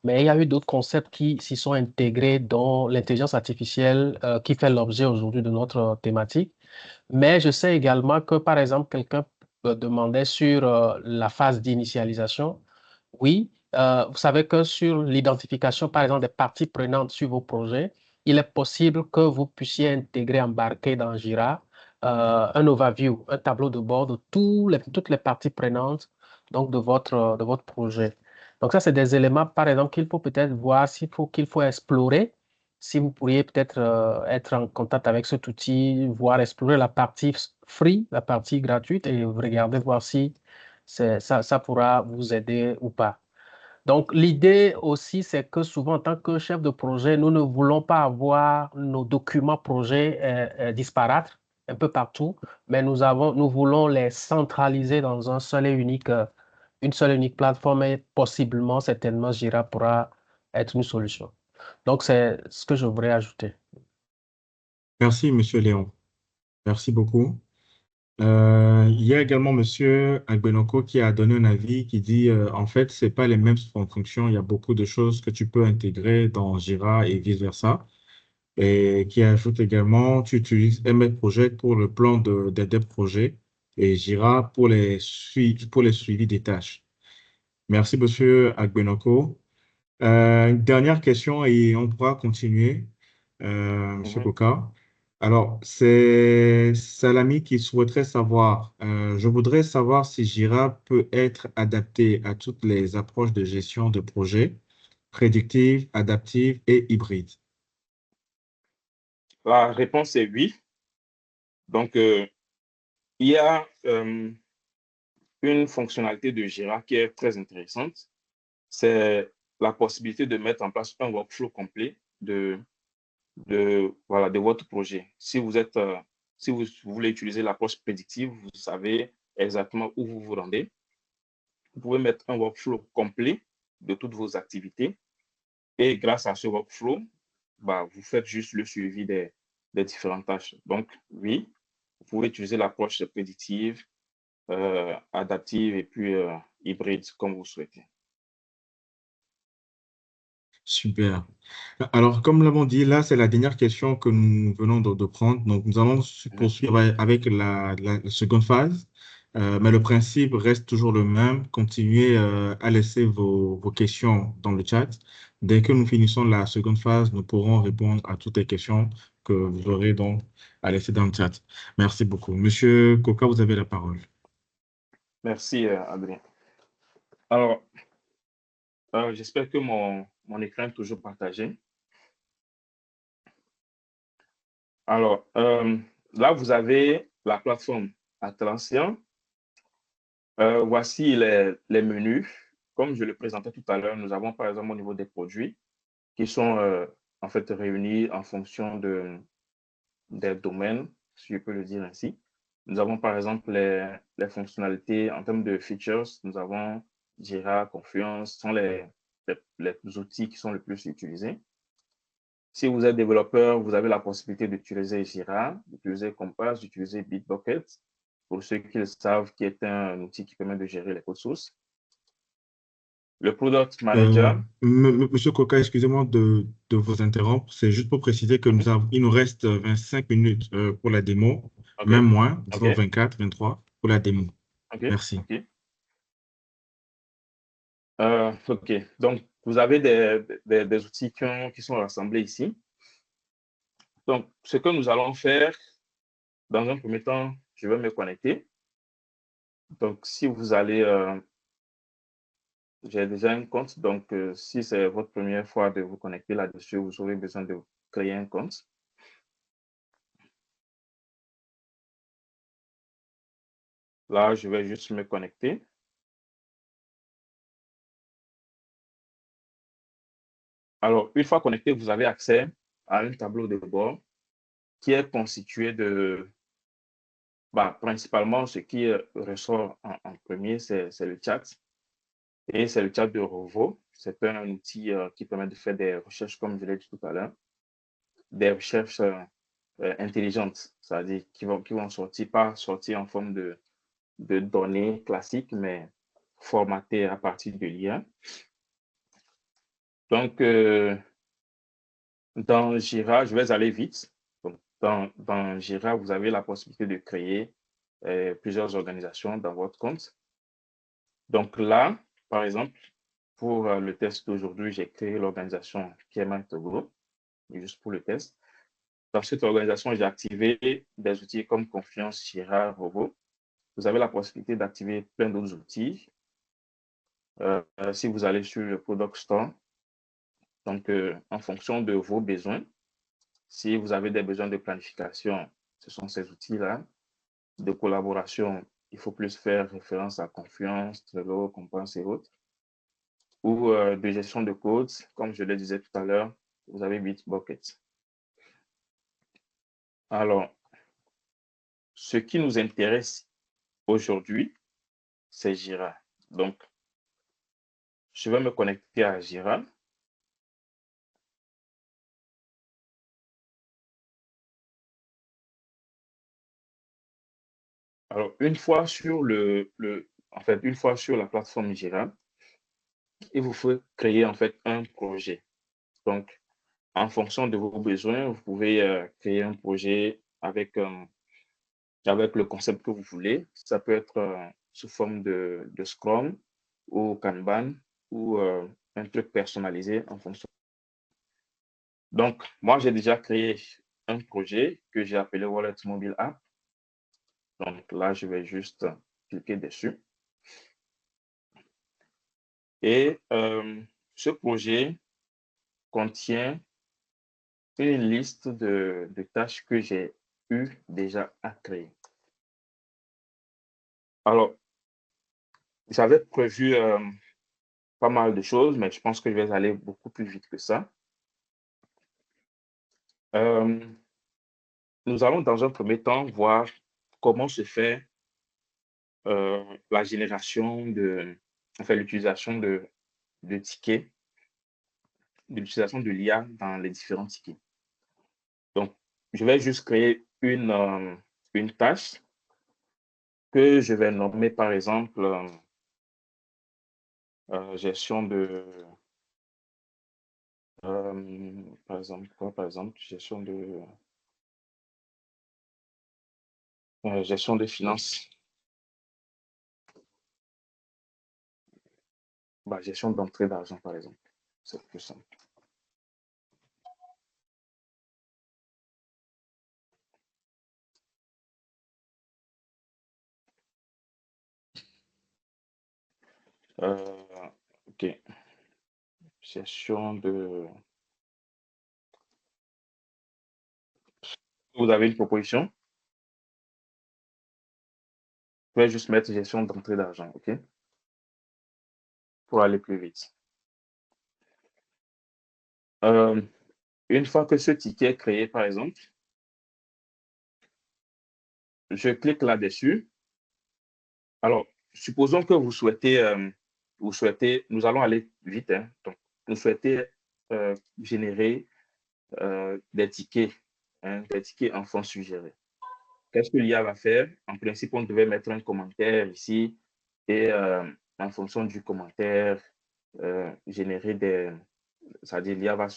mais il y a eu d'autres concepts qui s'y sont intégrés, dont l'intelligence artificielle qui fait l'objet aujourd'hui de notre thématique. Mais je sais également que, par exemple, quelqu'un demandait sur la phase d'initialisation. Oui, vous savez que sur l'identification, par exemple, des parties prenantes sur vos projets, il est possible que vous puissiez intégrer, embarquer dans Jira un overview, un tableau de bord de toutes les parties prenantes donc de votre projet. Donc ça, c'est des éléments, par exemple, qu'il faut peut-être voir qu'il faut explorer. Si vous pourriez peut-être être en contact avec cet outil, voir explorer la partie free, la partie gratuite et regarder voir si ça pourra vous aider ou pas. Donc, l'idée aussi, c'est que souvent, en tant que chef de projet, nous ne voulons pas avoir nos documents projets disparaître un peu partout, mais nous voulons les centraliser dans une seule et unique plateforme et possiblement, certainement, Jira pourra être une solution. Donc, c'est ce que je voudrais ajouter. Merci, Monsieur Léon. Merci beaucoup. Il y a également Monsieur Agbenoko qui a donné un avis qui dit en fait, c'est pas les mêmes fonctions. Il y a beaucoup de choses que tu peux intégrer dans Jira et vice-versa. Et qui ajoute également, tu utilises MS Project pour le plan des projets et Jira pour pour les suivis des tâches. Merci, Monsieur Agbenoko. Une dernière question et on pourra continuer, Monsieur Mhm. Koka. Alors, c'est Salami qui souhaiterait savoir, je voudrais savoir si Jira peut être adapté à toutes les approches de gestion de projet, prédictive, adaptive et hybride. La réponse est oui. Donc, il y a une fonctionnalité de Jira qui est très intéressante. C'est la possibilité de mettre en place un workflow complet voilà, de votre projet. Si vous voulez utiliser l'approche prédictive, vous savez exactement où vous vous rendez. Vous pouvez mettre un workflow complet de toutes vos activités et grâce à ce workflow, vous faites juste le suivi des différentes tâches. Donc, oui, vous pouvez utiliser l'approche prédictive, adaptive et puis hybride comme vous souhaitez. Super. Alors, comme l'avons dit, là, c'est la dernière question que nous venons de prendre. Donc, nous allons poursuivre avec la seconde phase. Mais le principe reste toujours le même. Continuez à laisser vos questions dans le chat. Dès que nous finissons la seconde phase, nous pourrons répondre à toutes les questions que vous aurez donc à laisser dans le chat. Merci beaucoup. Monsieur Coca, vous avez la parole. Merci, Adrien. Alors, j'espère que mon écran est toujours partagé. Alors, là, vous avez la plateforme Atlassian. Voici les menus. Comme je le présentais tout à l'heure, nous avons par exemple au niveau des produits qui sont en fait réunis en fonction des domaines, si je peux le dire ainsi. Nous avons par exemple les fonctionnalités en termes de features. Nous avons Jira, Confluence, ce sont les outils qui sont les plus utilisés. Si vous êtes développeur, vous avez la possibilité d'utiliser Jira, d'utiliser Compass, d'utiliser Bitbucket, pour ceux qui le savent, qui est un outil qui permet de gérer les codes sources. Le Product Manager. Monsieur Coca, excusez-moi de vous interrompre. C'est juste pour préciser que il nous reste 25 minutes pour la démo, Okay. même moins, disons Okay. 24, 23 pour la démo. Okay. Merci. Okay. OK. Donc, vous avez des outils qui sont rassemblés ici. Donc, ce que nous allons faire, dans un premier temps, je vais me connecter. Donc, si vous allez, j'ai déjà un compte. Donc, si c'est votre première fois de vous connecter là-dessus, vous aurez besoin de créer un compte. Là, je vais juste me connecter. Alors, une fois connecté, vous avez accès à un tableau de bord qui est constitué de, principalement, ce qui ressort en premier, c'est le chat. Et c'est le chat de Rovo. C'est un outil qui permet de faire des recherches, comme je l'ai dit tout à l'heure, des recherches intelligentes, c'est-à-dire qui vont sortir, pas sortir en forme de données classiques, mais formatées à partir de l'IA. Donc, dans Jira, je vais aller vite. Donc, dans Jira, vous avez la possibilité de créer plusieurs organisations dans votre compte. Donc là, par exemple, pour le test d'aujourd'hui, j'ai créé l'organisation PMI Togo, juste pour le test. Dans cette organisation, j'ai activé des outils comme Confluence, Jira, Rovo. Vous avez la possibilité d'activer plein d'autres outils. Si vous allez sur le Product Store, donc en fonction de vos besoins, si vous avez des besoins de planification, ce sont ces outils-là. De collaboration, il faut plus faire référence à Confluence, Trello, Compass et autres. Ou de gestion de code, comme je le disais tout à l'heure, vous avez Bitbucket. Alors, ce qui nous intéresse aujourd'hui, c'est Jira. Donc, je vais me connecter à Jira. Alors, une fois sur une fois sur la plateforme Jira, il vous faut créer en fait un projet. Donc, en fonction de vos besoins, vous pouvez créer un projet avec le concept que vous voulez. Ça peut être sous forme de Scrum ou Kanban ou un truc personnalisé en fonction. Donc, moi, j'ai déjà créé un projet que j'ai appelé Wallet Mobile App. Donc là, je vais juste cliquer dessus. Et ce projet contient une liste de tâches que j'ai eu déjà à créer. Alors, j'avais prévu pas mal de choses, mais je pense que je vais aller beaucoup plus vite que ça. Nous allons dans un premier temps voir comment se fait la génération l'utilisation de tickets, de l'utilisation de l'IA dans les différents tickets. Donc, je vais juste créer une tâche que je vais nommer, par exemple, gestion de, gestion de finances. gestion d'entrée d'argent, par exemple. C'est plus simple. OK. Gestion de... Vous avez une proposition? Je vais juste mettre gestion d'entrée d'argent, OK? Pour aller plus vite. Une fois que ce ticket est créé, par exemple, je clique là-dessus. Alors, supposons que vous souhaitez, nous allons aller vite, hein, donc, vous souhaitez générer des tickets en fonds suggérés. Qu'est-ce que l'IA va faire? En principe, on devait mettre un commentaire ici et en fonction du commentaire, générer des... C'est-à-dire l'IA va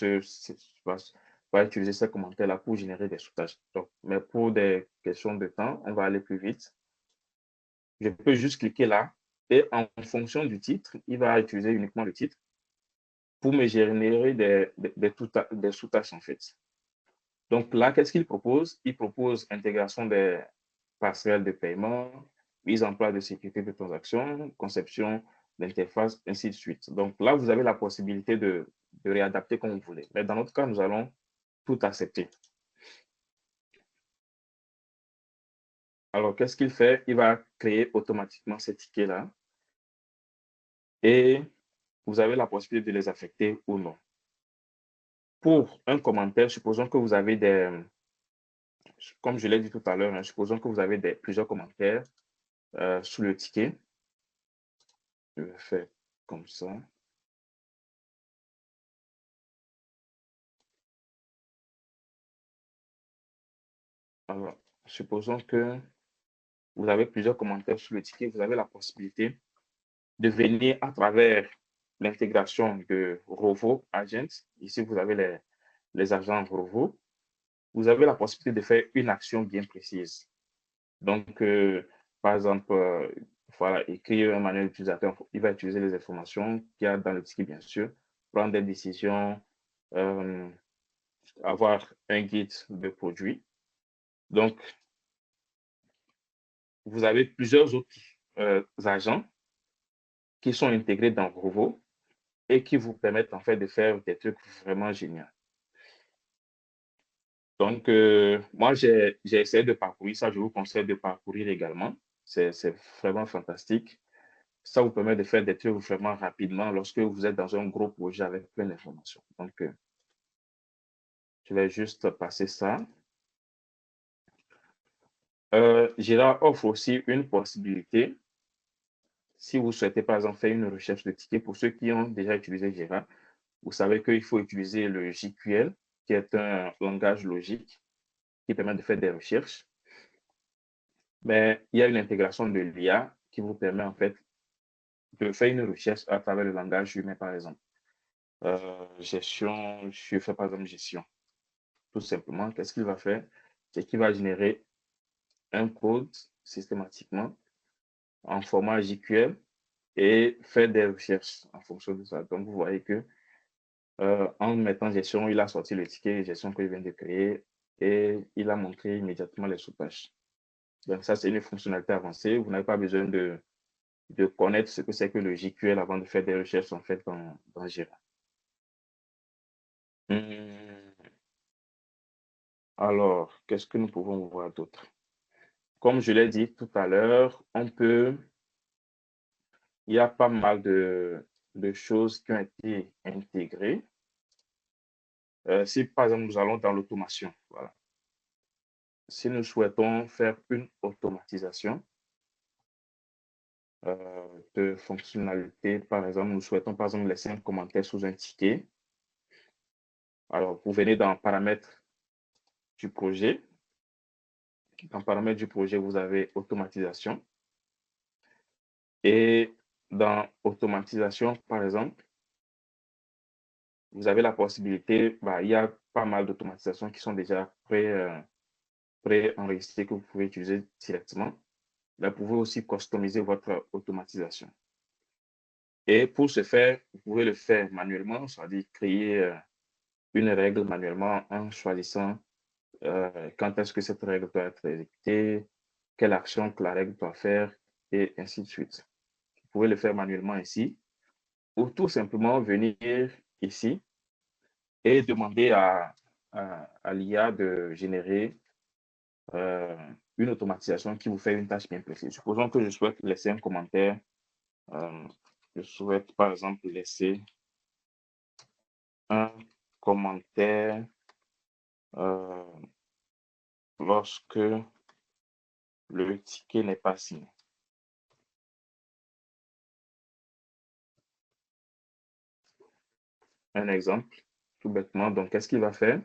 utiliser ces commentaires-là pour générer des sous-tâches. Mais pour des questions de temps, on va aller plus vite. Je peux juste cliquer là et en fonction du titre, il va utiliser uniquement le titre pour me générer des sous-tâches en fait. Donc là, qu'est-ce qu'il propose? Il propose intégration des passerelles de paiement, mise en place de sécurité de transactions, conception d'interface, ainsi de suite. Donc là, vous avez la possibilité de réadapter comme vous voulez. Mais dans notre cas, nous allons tout accepter. Alors, qu'est-ce qu'il fait? Il va créer automatiquement ces tickets-là et vous avez la possibilité de les affecter ou non. Pour un commentaire, supposons que vous avez comme je l'ai dit tout à l'heure, hein, supposons que vous avez plusieurs commentaires sous le ticket. Je vais faire comme ça. Alors, supposons que vous avez plusieurs commentaires sous le ticket, vous avez la possibilité de venir à travers l'intégration de Rovo Agent. Ici, vous avez les agents Rovo. Vous avez la possibilité de faire une action bien précise. Donc, par exemple, voilà, écrire un manuel utilisateur, il va utiliser les informations qu'il y a dans le ticket, bien sûr, prendre des décisions, avoir un guide de produit. Donc, vous avez plusieurs autres agents qui sont intégrés dans Rovo et qui vous permettent en fait de faire des trucs vraiment géniaux. Donc, moi, j'ai essayé de parcourir ça. Je vous conseille de parcourir également. C'est vraiment fantastique. Ça vous permet de faire des trucs vraiment rapidement lorsque vous êtes dans un gros projet avec plein d'informations. Donc, je vais juste passer ça. Jira offre aussi une possibilité. Si vous souhaitez, par exemple, faire une recherche de tickets, pour ceux qui ont déjà utilisé Jira, vous savez qu'il faut utiliser le JQL, qui est un langage logique qui permet de faire des recherches. Mais il y a une intégration de l'IA qui vous permet en fait de faire une recherche à travers le langage humain, par exemple. Gestion, je fais par exemple gestion. Tout simplement, qu'est-ce qu'il va faire? C'est qu'il va générer un code systématiquement en format JQL et faire des recherches en fonction de ça. Donc, vous voyez que en mettant gestion, il a sorti le ticket de gestion qu'il vient de créer et il a montré immédiatement les sous-tâches. Donc, ça, c'est une fonctionnalité avancée. Vous n'avez pas besoin de connaître ce que c'est que le JQL avant de faire des recherches en fait dans Jira. Alors, qu'est-ce que nous pouvons voir d'autre? Comme je l'ai dit tout à l'heure, il y a pas mal de choses qui ont été intégrées. Si par exemple, nous allons dans l'automation, voilà. Si nous souhaitons faire une automatisation de fonctionnalité, par exemple, nous souhaitons par exemple laisser un commentaire sous un ticket. Alors, vous venez dans paramètres du projet. Dans paramètres du projet, vous avez automatisation. Et dans automatisation, par exemple, vous avez la possibilité, il y a pas mal d'automatisations qui sont déjà pré-enregistrées que vous pouvez utiliser directement. Vous pouvez aussi customiser votre automatisation. Et pour ce faire, vous pouvez le faire manuellement, c'est-à-dire créer une règle manuellement en choisissant quand est-ce que cette règle doit être exécutée, quelle action que la règle doit faire, et ainsi de suite. Vous pouvez le faire manuellement ici, ou tout simplement venir ici et demander à l'IA de générer une automatisation qui vous fait une tâche bien précise. Supposons que je souhaite laisser un commentaire. Je souhaite par exemple laisser un commentaire lorsque le ticket n'est pas signé. Un exemple, tout bêtement. Donc, qu'est-ce qu'il va faire?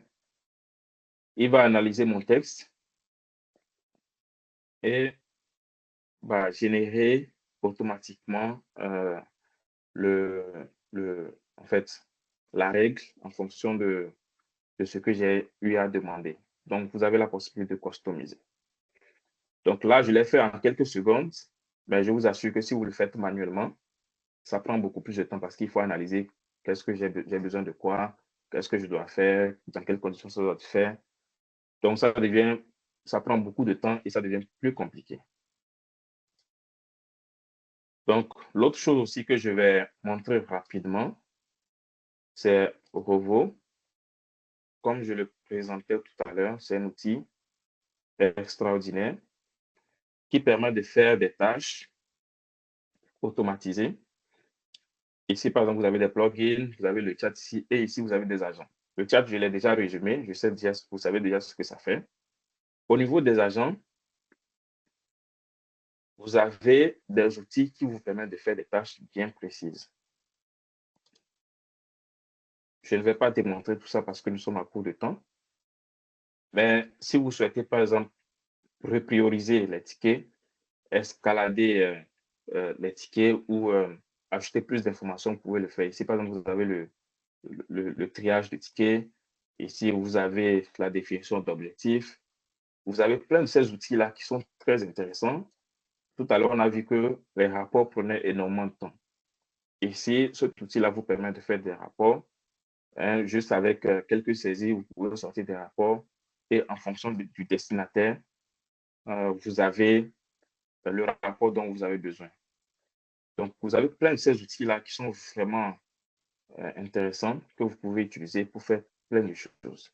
Il va analyser mon texte et va générer automatiquement en fait, la règle en fonction de ce que j'ai eu à demander. Donc, vous avez la possibilité de customiser. Donc là, je l'ai fait en quelques secondes, mais je vous assure que si vous le faites manuellement, ça prend beaucoup plus de temps parce qu'il faut analyser qu'est-ce que j'ai besoin de quoi, qu'est-ce que je dois faire, dans quelles conditions ça doit être fait. Donc, ça prend beaucoup de temps et ça devient plus compliqué. Donc, l'autre chose aussi que je vais montrer rapidement, c'est Rovo. Comme je le présentais tout à l'heure, c'est un outil extraordinaire qui permet de faire des tâches automatisées. Ici, par exemple, vous avez des plugins, vous avez le chat ici, et ici, vous avez des agents. Le chat, je l'ai déjà résumé, vous savez déjà ce que ça fait. Au niveau des agents, vous avez des outils qui vous permettent de faire des tâches bien précises. Je ne vais pas démontrer tout ça parce que nous sommes à court de temps. Mais si vous souhaitez, par exemple, reprioriser les tickets, escalader les tickets ou ajouter plus d'informations, vous pouvez le faire. Ici, par exemple, vous avez le triage de tickets. Ici, vous avez la définition d'objectifs. Vous avez plein de ces outils-là qui sont très intéressants. Tout à l'heure, on a vu que les rapports prenaient énormément de temps. Ici, cet outil-là vous permet de faire des rapports. Juste avec quelques saisies, vous pouvez sortir des rapports. Et en fonction du destinataire, vous avez le rapport dont vous avez besoin. Donc, vous avez plein de ces outils-là qui sont vraiment intéressants que vous pouvez utiliser pour faire plein de choses.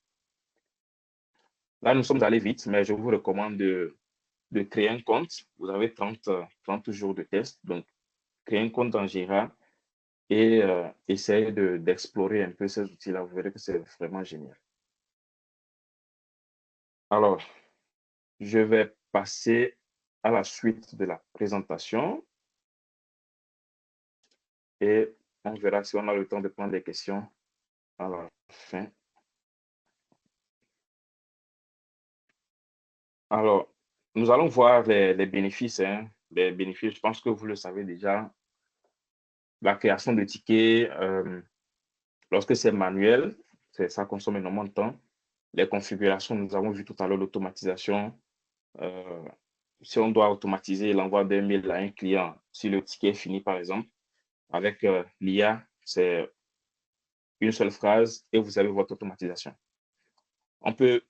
Là, nous sommes allés vite, mais je vous recommande de créer un compte. Vous avez 30 jours de test. Donc, créez un compte dans Jira et essayez d'explorer un peu ces outils-là. Vous verrez que c'est vraiment génial. Alors, je vais passer à la suite de la présentation et on verra si on a le temps de prendre des questions à la fin. Alors, nous allons voir les bénéfices. Les bénéfices, je pense que vous le savez déjà. La création de tickets, lorsque c'est manuel, ça consomme énormément de temps. Les configurations, nous avons vu tout à l'heure l'automatisation. Si on doit automatiser l'envoi d'un mail à un client, si le ticket est fini, par exemple, avec l'IA, c'est une seule phrase et vous avez votre automatisation. On peut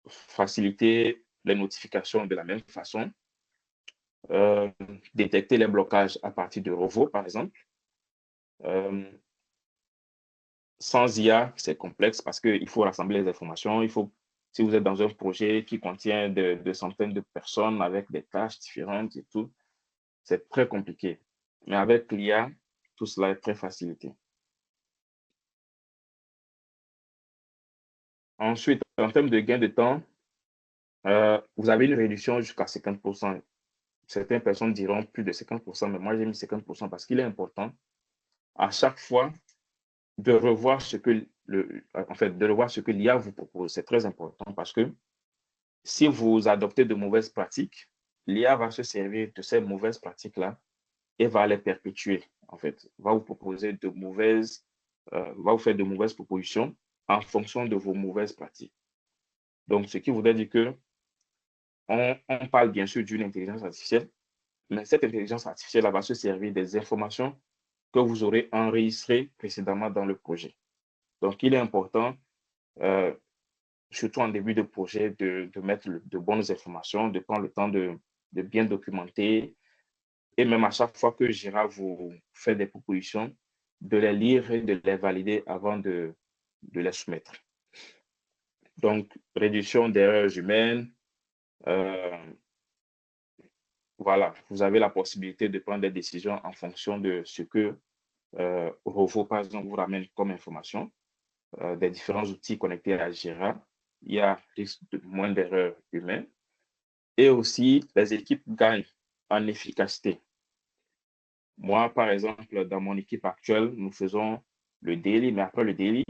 faciliter les notifications de la même façon, détecter les blocages à partir de Rovo, par exemple. Sans IA, c'est complexe parce qu'il faut rassembler les informations. Si vous êtes dans un projet qui contient de centaines de personnes avec des tâches différentes et tout, c'est très compliqué. Mais avec l'IA, tout cela est très facilité. Ensuite, en termes de gain de temps, vous avez une réduction jusqu'à 50%. Certaines personnes diront plus de 50%, mais moi j'ai mis 50% parce qu'il est important à chaque fois de revoir ce que l'IA vous propose. C'est très important parce que si vous adoptez de mauvaises pratiques, l'IA va se servir de ces mauvaises pratiques-là et va les perpétuer, en fait. Va vous proposer va vous faire de mauvaises propositions en fonction de vos mauvaises pratiques. Donc, ce qui voudrait dire que on parle bien sûr d'une intelligence artificielle, mais cette intelligence artificielle va se servir des informations que vous aurez enregistrées précédemment dans le projet. Donc, il est important, surtout en début de projet, de mettre de bonnes informations, de prendre le temps de bien documenter, et même à chaque fois que Gérard vous fait des propositions, de les lire et de les valider avant de les soumettre. Donc, réduction d'erreurs humaines. Voilà, vous avez la possibilité de prendre des décisions en fonction de ce que Rovo, par exemple, vous ramène comme information, des différents outils connectés à Jira. Il y a moins d'erreurs humaines. Et aussi, les équipes gagnent en efficacité. Moi, par exemple, dans mon équipe actuelle, nous faisons le daily, mais après le daily,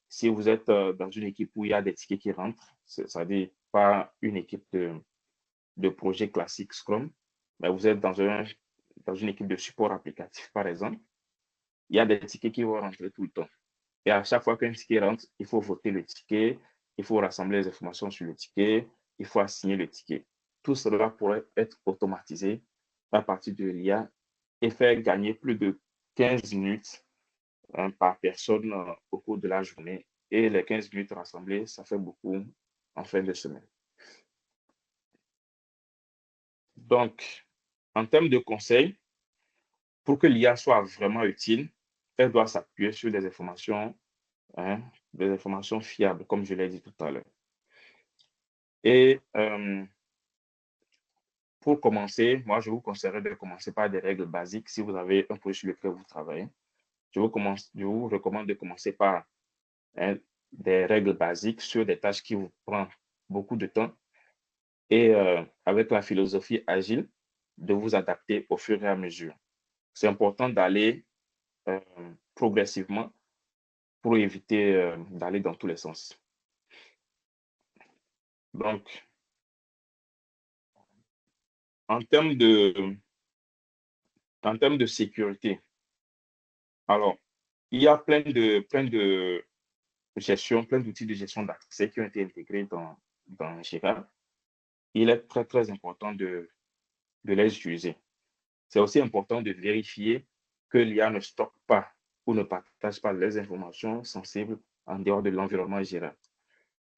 si vous êtes dans une équipe où il y a des tickets qui rentrent, c'est-à-dire pas une équipe de projet classique Scrum, mais vous êtes dans une équipe de support applicatif, par exemple, il y a des tickets qui vont rentrer tout le temps. Et à chaque fois qu'un ticket rentre, il faut voter le ticket, il faut rassembler les informations sur le ticket, il faut assigner le ticket. Tout cela pourrait être automatisé à partir de l'IA et faire gagner plus de 15 minutes par personne au cours de la journée. Et les 15 minutes rassemblées, ça fait beaucoup en fin de semaine. Donc, en termes de conseils, pour que l'IA soit vraiment utile, elle doit s'appuyer sur des informations fiables, comme je l'ai dit tout à l'heure. Et pour commencer, moi, je vous conseillerais de commencer par des règles basiques si vous avez un projet sur lequel vous travaillez. Je vous recommande de commencer par des règles basiques sur des tâches qui vous prennent beaucoup de temps et avec la philosophie agile, de vous adapter au fur et à mesure. C'est important d'aller progressivement pour éviter d'aller dans tous les sens. Donc, en termes de sécurité, alors, il y a plein de gestion, plein d'outils de gestion d'accès qui ont été intégrés dans Jira. Il est très, très important de les utiliser. C'est aussi important de vérifier que l'IA ne stocke pas ou ne partage pas les informations sensibles en dehors de l'environnement Jira.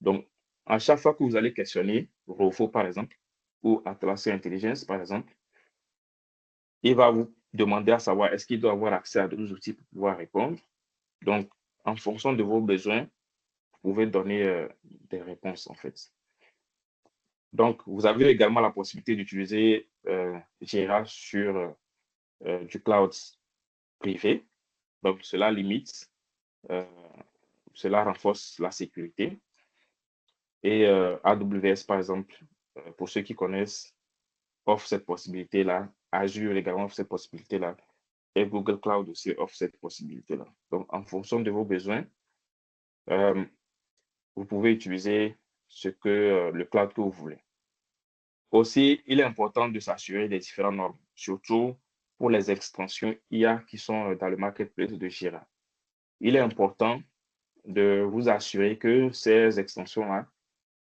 Donc, à chaque fois que vous allez questionner Rovo, par exemple, ou Atlassian Intelligence, par exemple, il va vous demander à savoir est-ce qu'il doit avoir accès à d'autres outils pour pouvoir répondre. Donc, en fonction de vos besoins, vous pouvez donner des réponses, en fait. Donc, vous avez également la possibilité d'utiliser Jira sur du cloud privé. Donc, cela limite, cela renforce la sécurité. Et AWS, par exemple, pour ceux qui connaissent, offre cette possibilité-là. Azure également offre cette possibilité-là. Et Google Cloud aussi offre cette possibilité-là. Donc, en fonction de vos besoins, vous pouvez utiliser le cloud que vous voulez. Aussi, il est important de s'assurer des différentes normes, surtout pour les extensions IA qui sont dans le marketplace de Jira. Il est important de vous assurer que ces extensions-là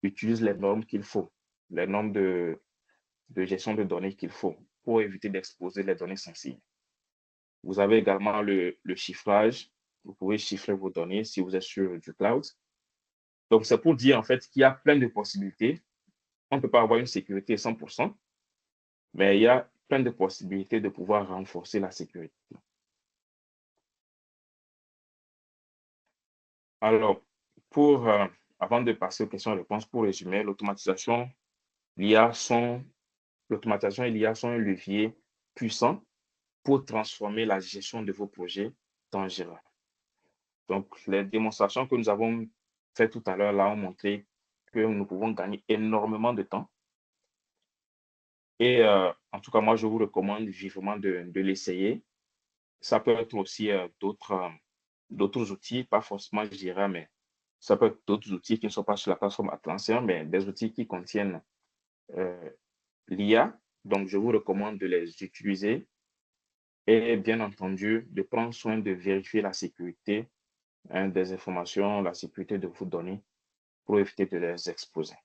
utilisent les normes qu'il faut, les normes de gestion de données qu'il faut pour éviter d'exposer les données sensibles. Vous avez également le chiffrage. Vous pouvez chiffrer vos données si vous êtes sur du cloud. Donc, c'est pour dire en fait qu'il y a plein de possibilités. On ne peut pas avoir une sécurité 100%, mais il y a plein de possibilités de pouvoir renforcer la sécurité. Alors, avant de passer aux questions-réponses, pour résumer, l'automatisation et l'IA sont un levier puissant pour transformer la gestion de vos projets dans Jira. Donc, les démonstrations que nous avons faites tout à l'heure là ont montré que nous pouvons gagner énormément de temps. Et en tout cas, moi, je vous recommande vivement de l'essayer. Ça peut être aussi d'autres outils, pas forcément Jira, mais ça peut être d'autres outils qui ne sont pas sur la plateforme Atlassian, mais des outils qui contiennent l'IA. Donc, je vous recommande de les utiliser et bien entendu, de prendre soin de vérifier la sécurité des informations, la sécurité de vos données pour éviter de les exposer.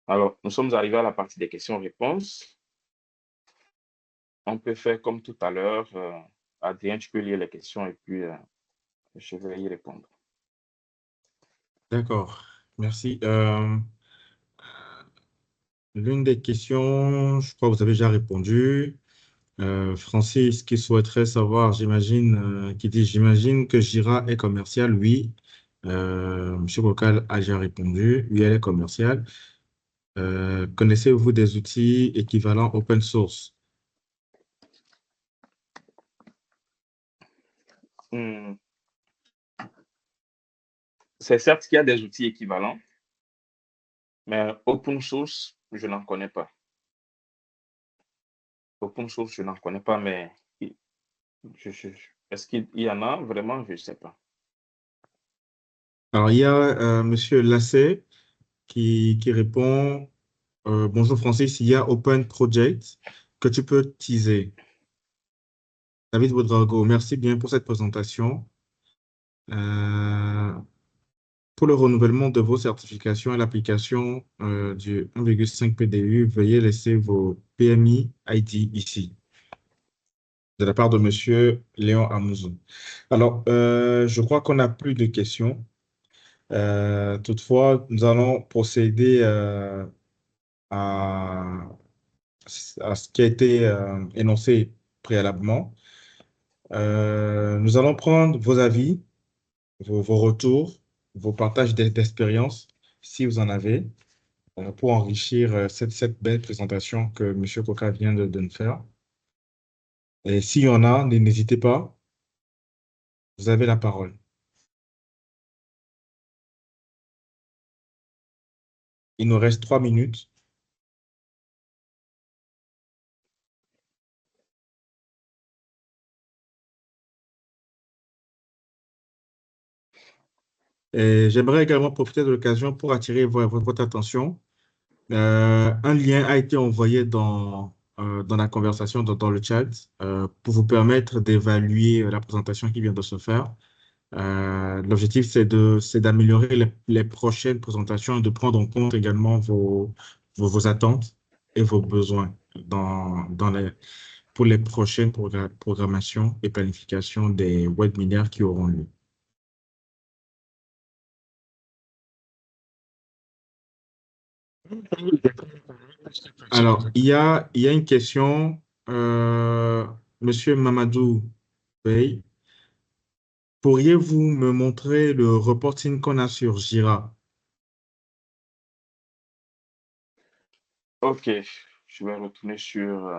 Alors, nous sommes arrivés à la partie des questions-réponses. on peut faire comme tout à l'heure. Adrien, tu peux lire les questions et puis je vais y répondre. D'accord, merci. L'une des questions, je crois que vous avez déjà répondu. Francis, qui souhaiterait savoir, j'imagine que Jira est commercial, oui. Monsieur Cocal a déjà répondu, oui, elle est commerciale. Connaissez-vous des outils équivalents open source? Hmm. C'est certes qu'il y a des outils équivalents, mais open source, je n'en connais pas. Open source, je n'en connais pas, mais est-ce qu'il y en a vraiment? Je ne sais pas. Alors, il y a Monsieur Lassé qui répond, bonjour Francis, il y a Open Project que tu peux teaser. David Ouedraogo, merci bien pour cette présentation. Euh, pour le renouvellement de vos certifications et l'application du 1,5 PDU, veuillez laisser vos PMI ID ici, de la part de Monsieur Léon Amouzou. Alors, je crois qu'on n'a plus de questions. Toutefois, nous allons procéder à ce qui a été énoncé préalablement. Nous allons prendre vos avis, vos retours, vos partages d'expérience, si vous en avez, pour enrichir cette belle présentation que M. Coca vient de nous faire. Et s'il y en a, n'hésitez pas, vous avez la parole. Il nous reste 3 minutes. Et j'aimerais également profiter de l'occasion pour attirer votre attention. Un lien a été envoyé dans la conversation, dans le chat, pour vous permettre d'évaluer la présentation qui vient de se faire. L'objectif, c'est d'améliorer les prochaines présentations et de prendre en compte également vos attentes et vos besoins pour les prochaines programmations et planifications des webinaires qui auront lieu. Alors, il y a une question, Monsieur Mamadou Bey, pourriez-vous me montrer le reporting qu'on a sur Jira? Ok, je vais retourner sur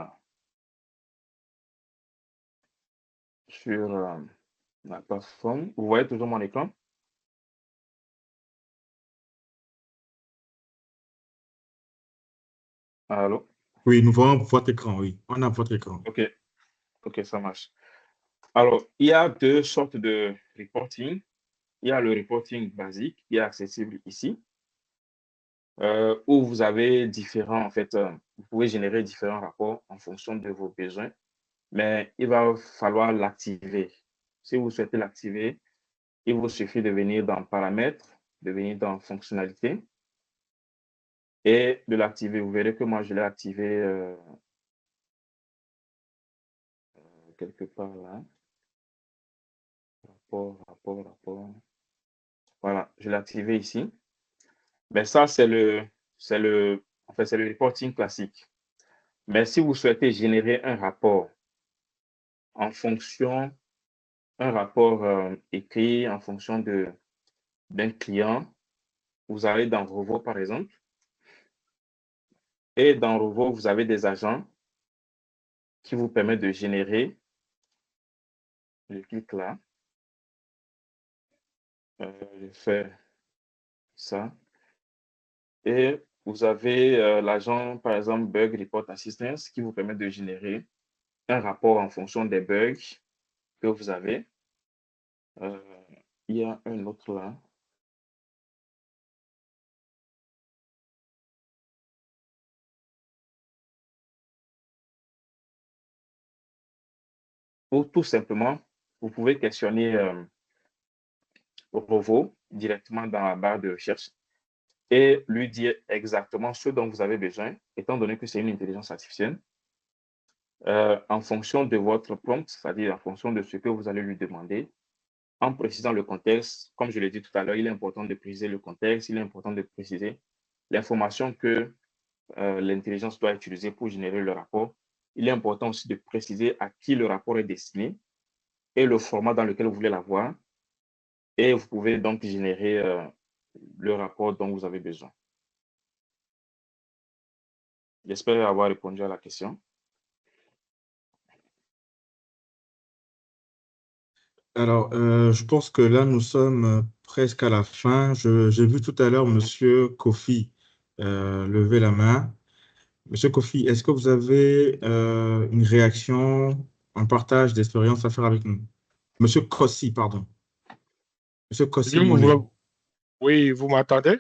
la plateforme. Vous voyez toujours mon écran? Allô? Oui, nous voyons votre écran, oui. On a votre écran. Ok, ok, ça marche. Alors, il y a deux sortes de reporting. Il y a le reporting basique qui est accessible ici, où vous avez différents, en fait, vous pouvez générer différents rapports en fonction de vos besoins, mais il va falloir l'activer. Si vous souhaitez l'activer, il vous suffit de venir dans Paramètres, de venir dans Fonctionnalités et de l'activer. Vous verrez que moi, je l'ai activé quelque part là. Rapport. Voilà, je l'ai activé ici. Mais ça, en fait, c'est le reporting classique. Mais si vous souhaitez générer un rapport en fonction, un rapport écrit en fonction d'un client, vous allez dans Rovo, par exemple. Et dans Rovo, vous avez des agents qui vous permettent de générer. Je clique là. Je fais ça. Et vous avez l'agent, par exemple, Bug Report Assistance, qui vous permet de générer un rapport en fonction des bugs que vous avez. Il y a un autre là. Ou tout simplement, vous pouvez questionner Rovo directement dans la barre de recherche et lui dire exactement ce dont vous avez besoin, étant donné que c'est une intelligence artificielle. en fonction de votre prompt, c'est-à-dire en fonction de ce que vous allez lui demander, en précisant le contexte. Comme je l'ai dit tout à l'heure, il est important de préciser le contexte, il est important de préciser l'information que l'intelligence doit utiliser pour générer le rapport. Il est important aussi de préciser à qui le rapport est destiné et le format dans lequel vous voulez l'avoir. Et vous pouvez donc générer le rapport dont vous avez besoin. J'espère avoir répondu à la question. Alors, je pense que là, nous sommes presque à la fin. J'ai vu tout à l'heure Monsieur Kofi lever la main. Monsieur Kofi, est-ce que vous avez une réaction, un partage d'expérience à faire avec nous? Monsieur Kossi, pardon. Monsieur Kossi Oui, Monet. oui, vous m'entendez?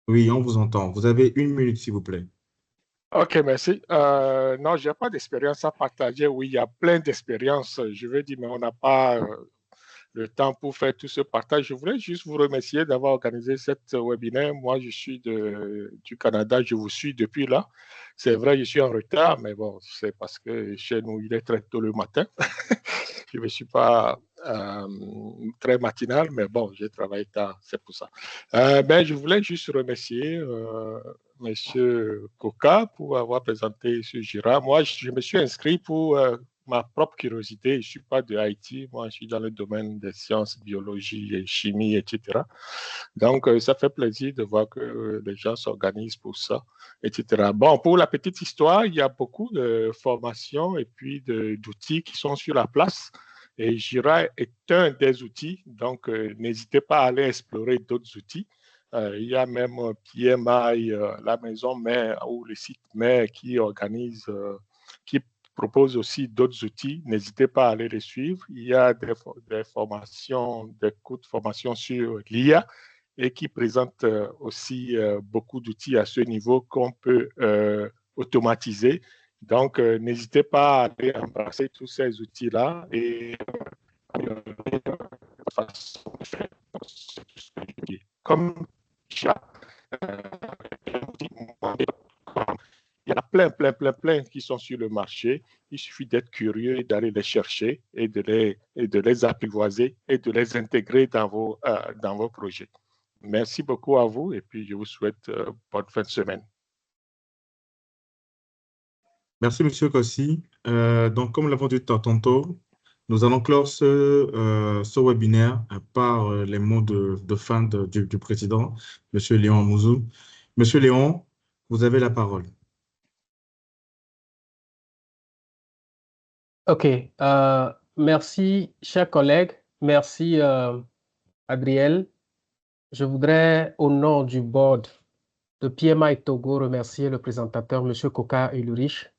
Oui, on vous entend. Vous avez 1 minute, s'il vous plaît. Ok, merci. Non, je n'ai pas d'expérience à partager. Oui, il y a plein d'expériences, je veux dire, mais on n'a pas le temps pour faire tout ce partage. Je voulais juste vous remercier d'avoir organisé cette webinaire. Moi, je suis du Canada, je vous suis depuis là. C'est vrai, je suis en retard, mais bon, c'est parce que chez nous, il est très tôt le matin. Je ne suis pas très matinal, mais bon, j'ai travaillé tard, c'est pour ça. Ben, je voulais juste remercier Monsieur Koka pour avoir présenté ce Jira. Moi, je me suis inscrit pour ma propre curiosité. Je ne suis pas de Haïti. Moi, je suis dans le domaine des sciences, biologie et chimie, etc. Donc, ça fait plaisir de voir que les gens s'organisent pour ça, etc. Bon, pour la petite histoire, il y a beaucoup de formations et puis d'outils qui sont sur la place. Et Jira est un des outils. Donc, n'hésitez pas à aller explorer d'autres outils. Il y a même PMI, la maison mère ou le site mère qui organise, qui propose aussi d'autres outils. N'hésitez pas à aller les suivre. Il y a des formations, des cours de formation sur l'IA et qui présente aussi beaucoup d'outils à ce niveau qu'on peut automatiser. Donc, n'hésitez pas à aller embrasser tous ces outils-là et comme chat, il y en a plein qui sont sur le marché. Il suffit d'être curieux et d'aller les chercher et de les apprivoiser et de les intégrer dans vos projets. Merci beaucoup à vous et puis je vous souhaite bonne fin de semaine. Merci, Monsieur Kossi. Donc, comme nous l'avons dit tantôt, nous allons clore ce webinaire par les mots de fin du président, Monsieur Léon Amouzou. Monsieur Léon, vous avez la parole. OK. Merci, chers collègues. Merci, Adriel. Je voudrais, au nom du board de PMI Togo, remercier le présentateur, M. Koka Ulrich,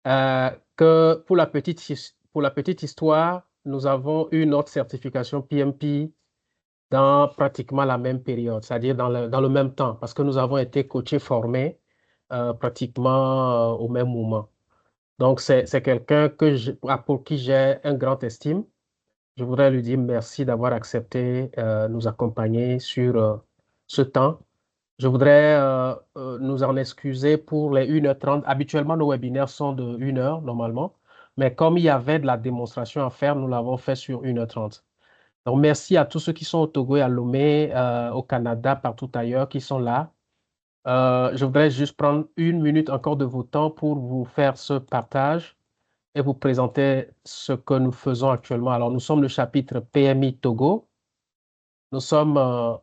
que pour la petite histoire, nous avons eu notre certification PMP dans pratiquement la même période, c'est-à-dire dans le même temps, parce que nous avons été coachés, formés pratiquement au même moment. Donc, c'est quelqu'un pour qui j'ai un grand estime. Je voudrais lui dire merci d'avoir accepté nous accompagner sur ce temps. Je voudrais nous en excuser pour les 1h30. Habituellement, nos webinaires sont de 1h normalement, mais comme il y avait de la démonstration à faire, nous l'avons fait sur 1h30. Donc, merci à tous ceux qui sont au Togo et à Lomé, au Canada, partout ailleurs, qui sont là. Je voudrais juste prendre 1 minute encore de votre temps pour vous faire ce partage et vous présenter ce que nous faisons actuellement. Alors, nous sommes le chapitre PMI Togo. Nous sommes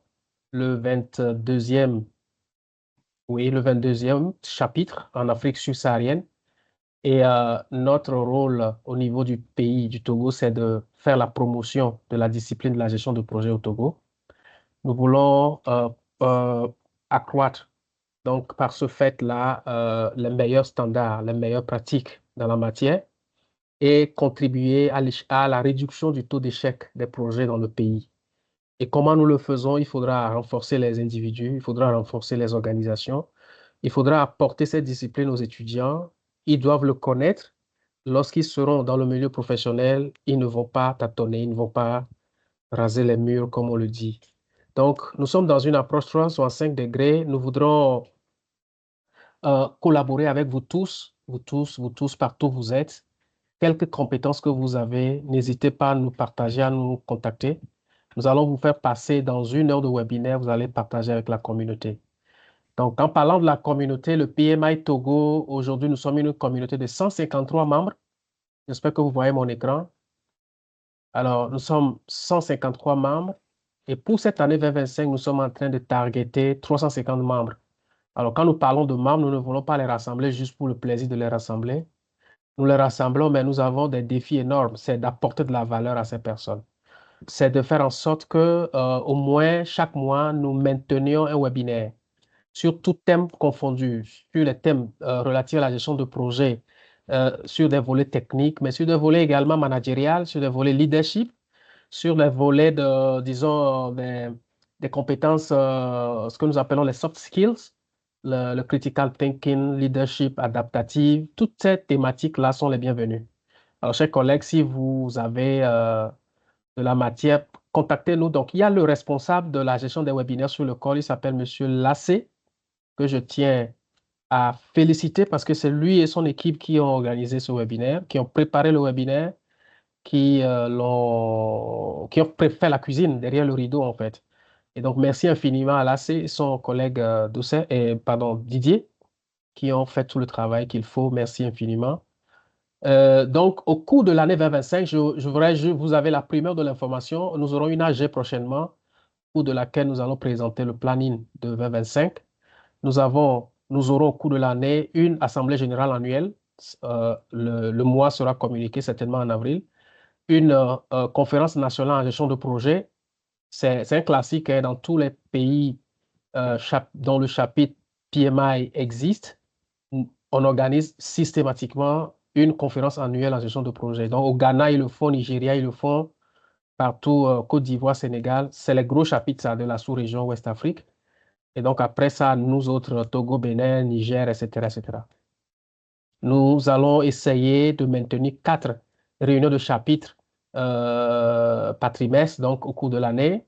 le 22e chapitre en Afrique subsaharienne. Et notre rôle au niveau du pays, du Togo, c'est de faire la promotion de la discipline de la gestion de projet au Togo. Nous voulons accroître, donc par ce fait-là, les meilleurs standards, les meilleures pratiques dans la matière et contribuer à la réduction du taux d'échec des projets dans le pays. Et comment nous le faisons? Il faudra renforcer les individus, il faudra renforcer les organisations, il faudra apporter cette discipline aux étudiants. Ils doivent le connaître. Lorsqu'ils seront dans le milieu professionnel, ils ne vont pas tâtonner, ils ne vont pas raser les murs, comme on le dit. Donc, nous sommes dans une approche 365 degrés. Nous voudrons collaborer avec vous tous vous tous, partout où vous êtes, quelques compétences que vous avez, n'hésitez pas à nous partager, à nous contacter. Nous allons vous faire passer dans 1 heure de webinaire, vous allez partager avec la communauté. Donc, en parlant de la communauté, le PMI Togo, aujourd'hui, nous sommes une communauté de 153 membres. J'espère que vous voyez mon écran. Alors, nous sommes 153 membres. Et pour cette année 2025, nous sommes en train de targeter 350 membres. Alors, quand nous parlons de membres, nous ne voulons pas les rassembler juste pour le plaisir de les rassembler. Nous les rassemblons, mais nous avons des défis énormes. C'est d'apporter de la valeur à ces personnes. C'est de faire en sorte que, au moins, chaque mois, nous maintenions un webinaire sur tout thème confondu, sur les thèmes relatifs à la gestion de projet, sur des volets techniques, mais sur des volets également managériels, sur des volets leadership, sur les volets de, disons, des compétences, ce que nous appelons les soft skills, le critical thinking, leadership adaptative, toutes ces thématiques-là sont les bienvenues. Alors, chers collègues, si vous avez de la matière, contactez-nous. Donc, il y a le responsable de la gestion des webinaires sur le call, il s'appelle M. Lassé, que je tiens à féliciter parce que c'est lui et son équipe qui ont organisé ce webinaire, qui ont préparé le webinaire, qui ont fait la cuisine derrière le rideau, en fait. Et donc, merci infiniment à Lassé et son collègue Didier, qui ont fait tout le travail qu'il faut. Merci infiniment. Donc, au cours de l'année 2025, vous avez la primeur de l'information. Nous aurons une AG prochainement, au cours de laquelle nous allons présenter le planning de 2025. Nous aurons au cours de l'année une assemblée générale annuelle. Le mois sera communiqué certainement en avril. Une conférence nationale en gestion de projet. C'est un classique dans tous les pays dont le chapitre PMI existe. On organise systématiquement une conférence annuelle en gestion de projet. Donc, au Ghana, ils le font, au Nigeria, ils le font, partout, Côte d'Ivoire, Sénégal. C'est les gros chapitres ça, de la sous-région Ouest-Afrique. Et donc, après ça, nous autres, Togo, Bénin, Niger, etc., etc. Nous allons essayer de maintenir 4 réunions de chapitre par trimestre, donc au cours de l'année.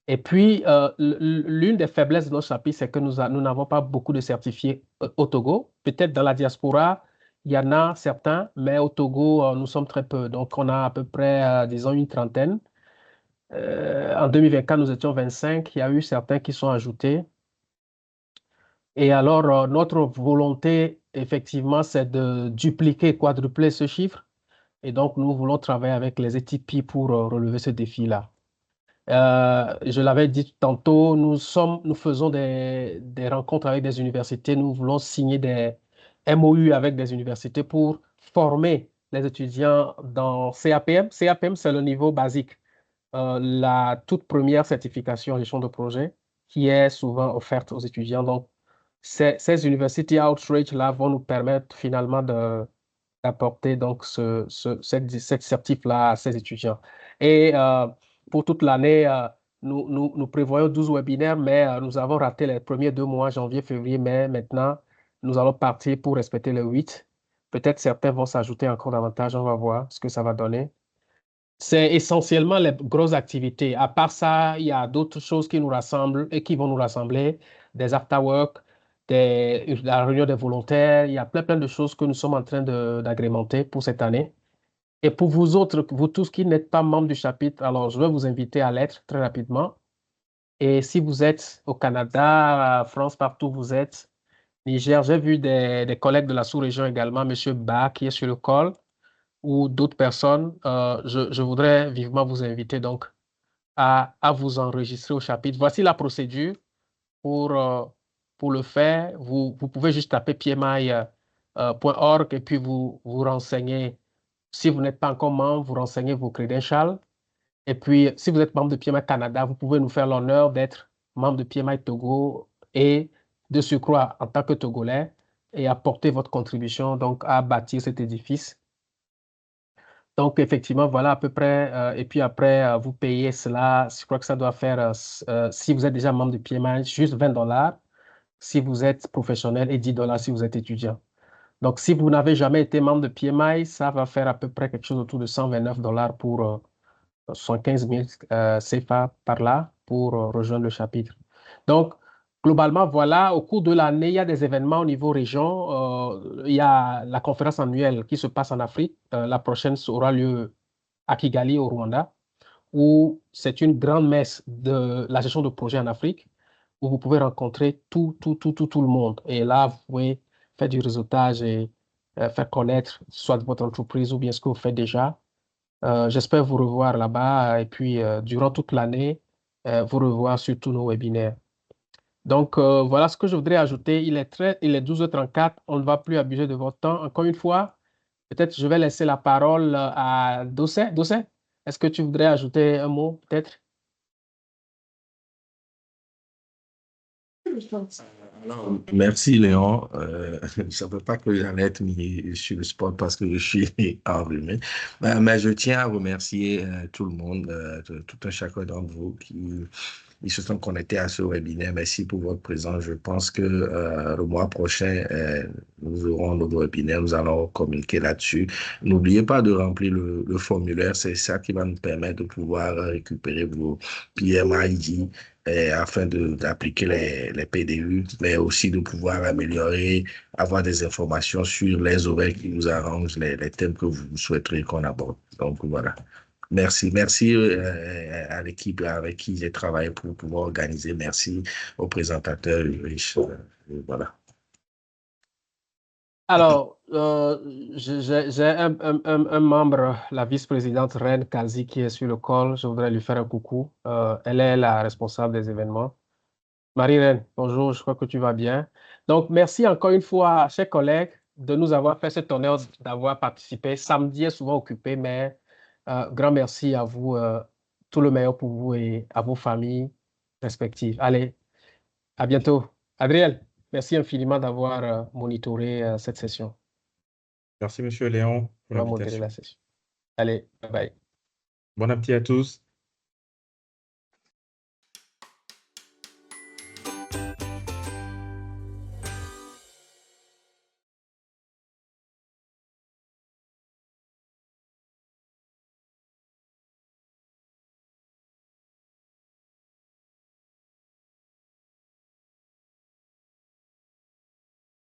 Et puis, l'une des faiblesses de nos chapitres, c'est que nous n'avons pas beaucoup de certifiés au Togo. Peut-être dans la diaspora, il y en a certains, mais au Togo, nous sommes très peu. Donc, on a à peu près, disons, une trentaine. En 2024, nous étions 25. Il y a eu certains qui sont ajoutés. Et alors, notre volonté, effectivement, c'est de dupliquer, quadrupler ce chiffre. Et donc, nous voulons travailler avec les ETP pour relever ce défi-là. Je l'avais dit tantôt, nous faisons des rencontres avec des universités. Nous voulons signer des MOU avec des universités pour former les étudiants dans CAPM. CAPM, c'est le niveau basique, la toute première certification en gestion de projet qui est souvent offerte aux étudiants. Donc, ces university outreach-là vont nous permettre finalement d'apporter donc cette certif-là à ces étudiants. Et pour toute l'année, nous prévoyons 12 webinaires, mais nous avons raté les premiers 2 mois, janvier, février, mai. Maintenant, nous allons partir pour respecter les 8. Peut-être certains vont s'ajouter encore davantage, on va voir ce que ça va donner. C'est essentiellement les grosses activités. À part ça, il y a d'autres choses qui nous rassemblent et qui vont nous rassembler, des after-work, la réunion des volontaires. Il y a plein de choses que nous sommes en train d'agrémenter pour cette année. Et pour vous autres, vous tous qui n'êtes pas membres du chapitre, alors je vais vous inviter à l'être très rapidement. Et si vous êtes au Canada, France, partout où vous êtes, Niger, j'ai vu des collègues de la sous-région également, M. Ba qui est sur le call, ou d'autres personnes. Je voudrais vivement vous inviter donc à vous enregistrer au chapitre. Voici la procédure pour le faire. Vous pouvez juste taper pmi.org et puis vous renseignez. Si vous n'êtes pas encore membre, vous renseignez vos credentials. Et puis, si vous êtes membre de PMI Canada, vous pouvez nous faire l'honneur d'être membre de PMI Togo et de surcroît en tant que Togolais et apporter votre contribution donc à bâtir cet édifice. Donc, effectivement, voilà à peu près. Et puis après, vous payez cela. Je crois que ça doit faire, si vous êtes déjà membre de PMI, juste $20 si vous êtes professionnel et $10 si vous êtes étudiant. Donc, si vous n'avez jamais été membre de PMI, ça va faire à peu près quelque chose autour de $129 pour 75 000 CFA par là pour rejoindre le chapitre. Donc, globalement, voilà, au cours de l'année, il y a des événements au niveau région. Il y a la conférence annuelle qui se passe en Afrique. La prochaine aura lieu à Kigali, au Rwanda, où c'est une grande messe de la gestion de projet en Afrique, où vous pouvez rencontrer tout le monde. Et là, vous pouvez faire du réseautage et faire connaître soit votre entreprise ou bien ce que vous faites déjà. J'espère vous revoir là-bas et puis durant toute l'année, vous revoir sur tous nos webinaires. Donc, voilà ce que je voudrais ajouter. Il est 12h34. On ne va plus abuser de votre temps. Encore une fois, peut-être je vais laisser la parole à Dossé. Dossé, est-ce que tu voudrais ajouter un mot, peut-être? Alors, merci Léon. Je ne savais pas que j'allais être mis sur le spot parce que je suis enrhumé. Mais je tiens à remercier tout le monde, tout un chacun d'entre vous qui ils se sont connectés à ce webinaire. Merci pour votre présence. Je pense que le mois prochain, nous aurons notre webinaire. Nous allons communiquer là-dessus. N'oubliez pas de remplir le formulaire. C'est ça qui va nous permettre de pouvoir récupérer vos PMID afin d'appliquer les PDU, mais aussi de pouvoir améliorer, avoir des informations sur les horaires qui vous arrangent, les thèmes que vous souhaiterez qu'on aborde. Donc, voilà. Merci à l'équipe avec qui j'ai travaillé pour pouvoir organiser. Merci au présentateur Ulrich. Voilà. Alors, j'ai un membre, la vice-présidente Reine Kazi, qui est sur le call. Je voudrais lui faire un coucou. Elle est la responsable des événements. Marie-Reine, bonjour, je crois que tu vas bien. Donc, merci encore une fois, chers collègues, de nous avoir fait cet honneur d'avoir participé. Samedi est souvent occupé, mais grand merci à vous. Tout le meilleur pour vous et à vos familles respectives. Allez, à bientôt. Adriel, merci infiniment d'avoir monitoré cette session. Merci, Monsieur Léon, pour On va modérer l'invitation. la session. Allez, bye bye. Bon appétit à tous.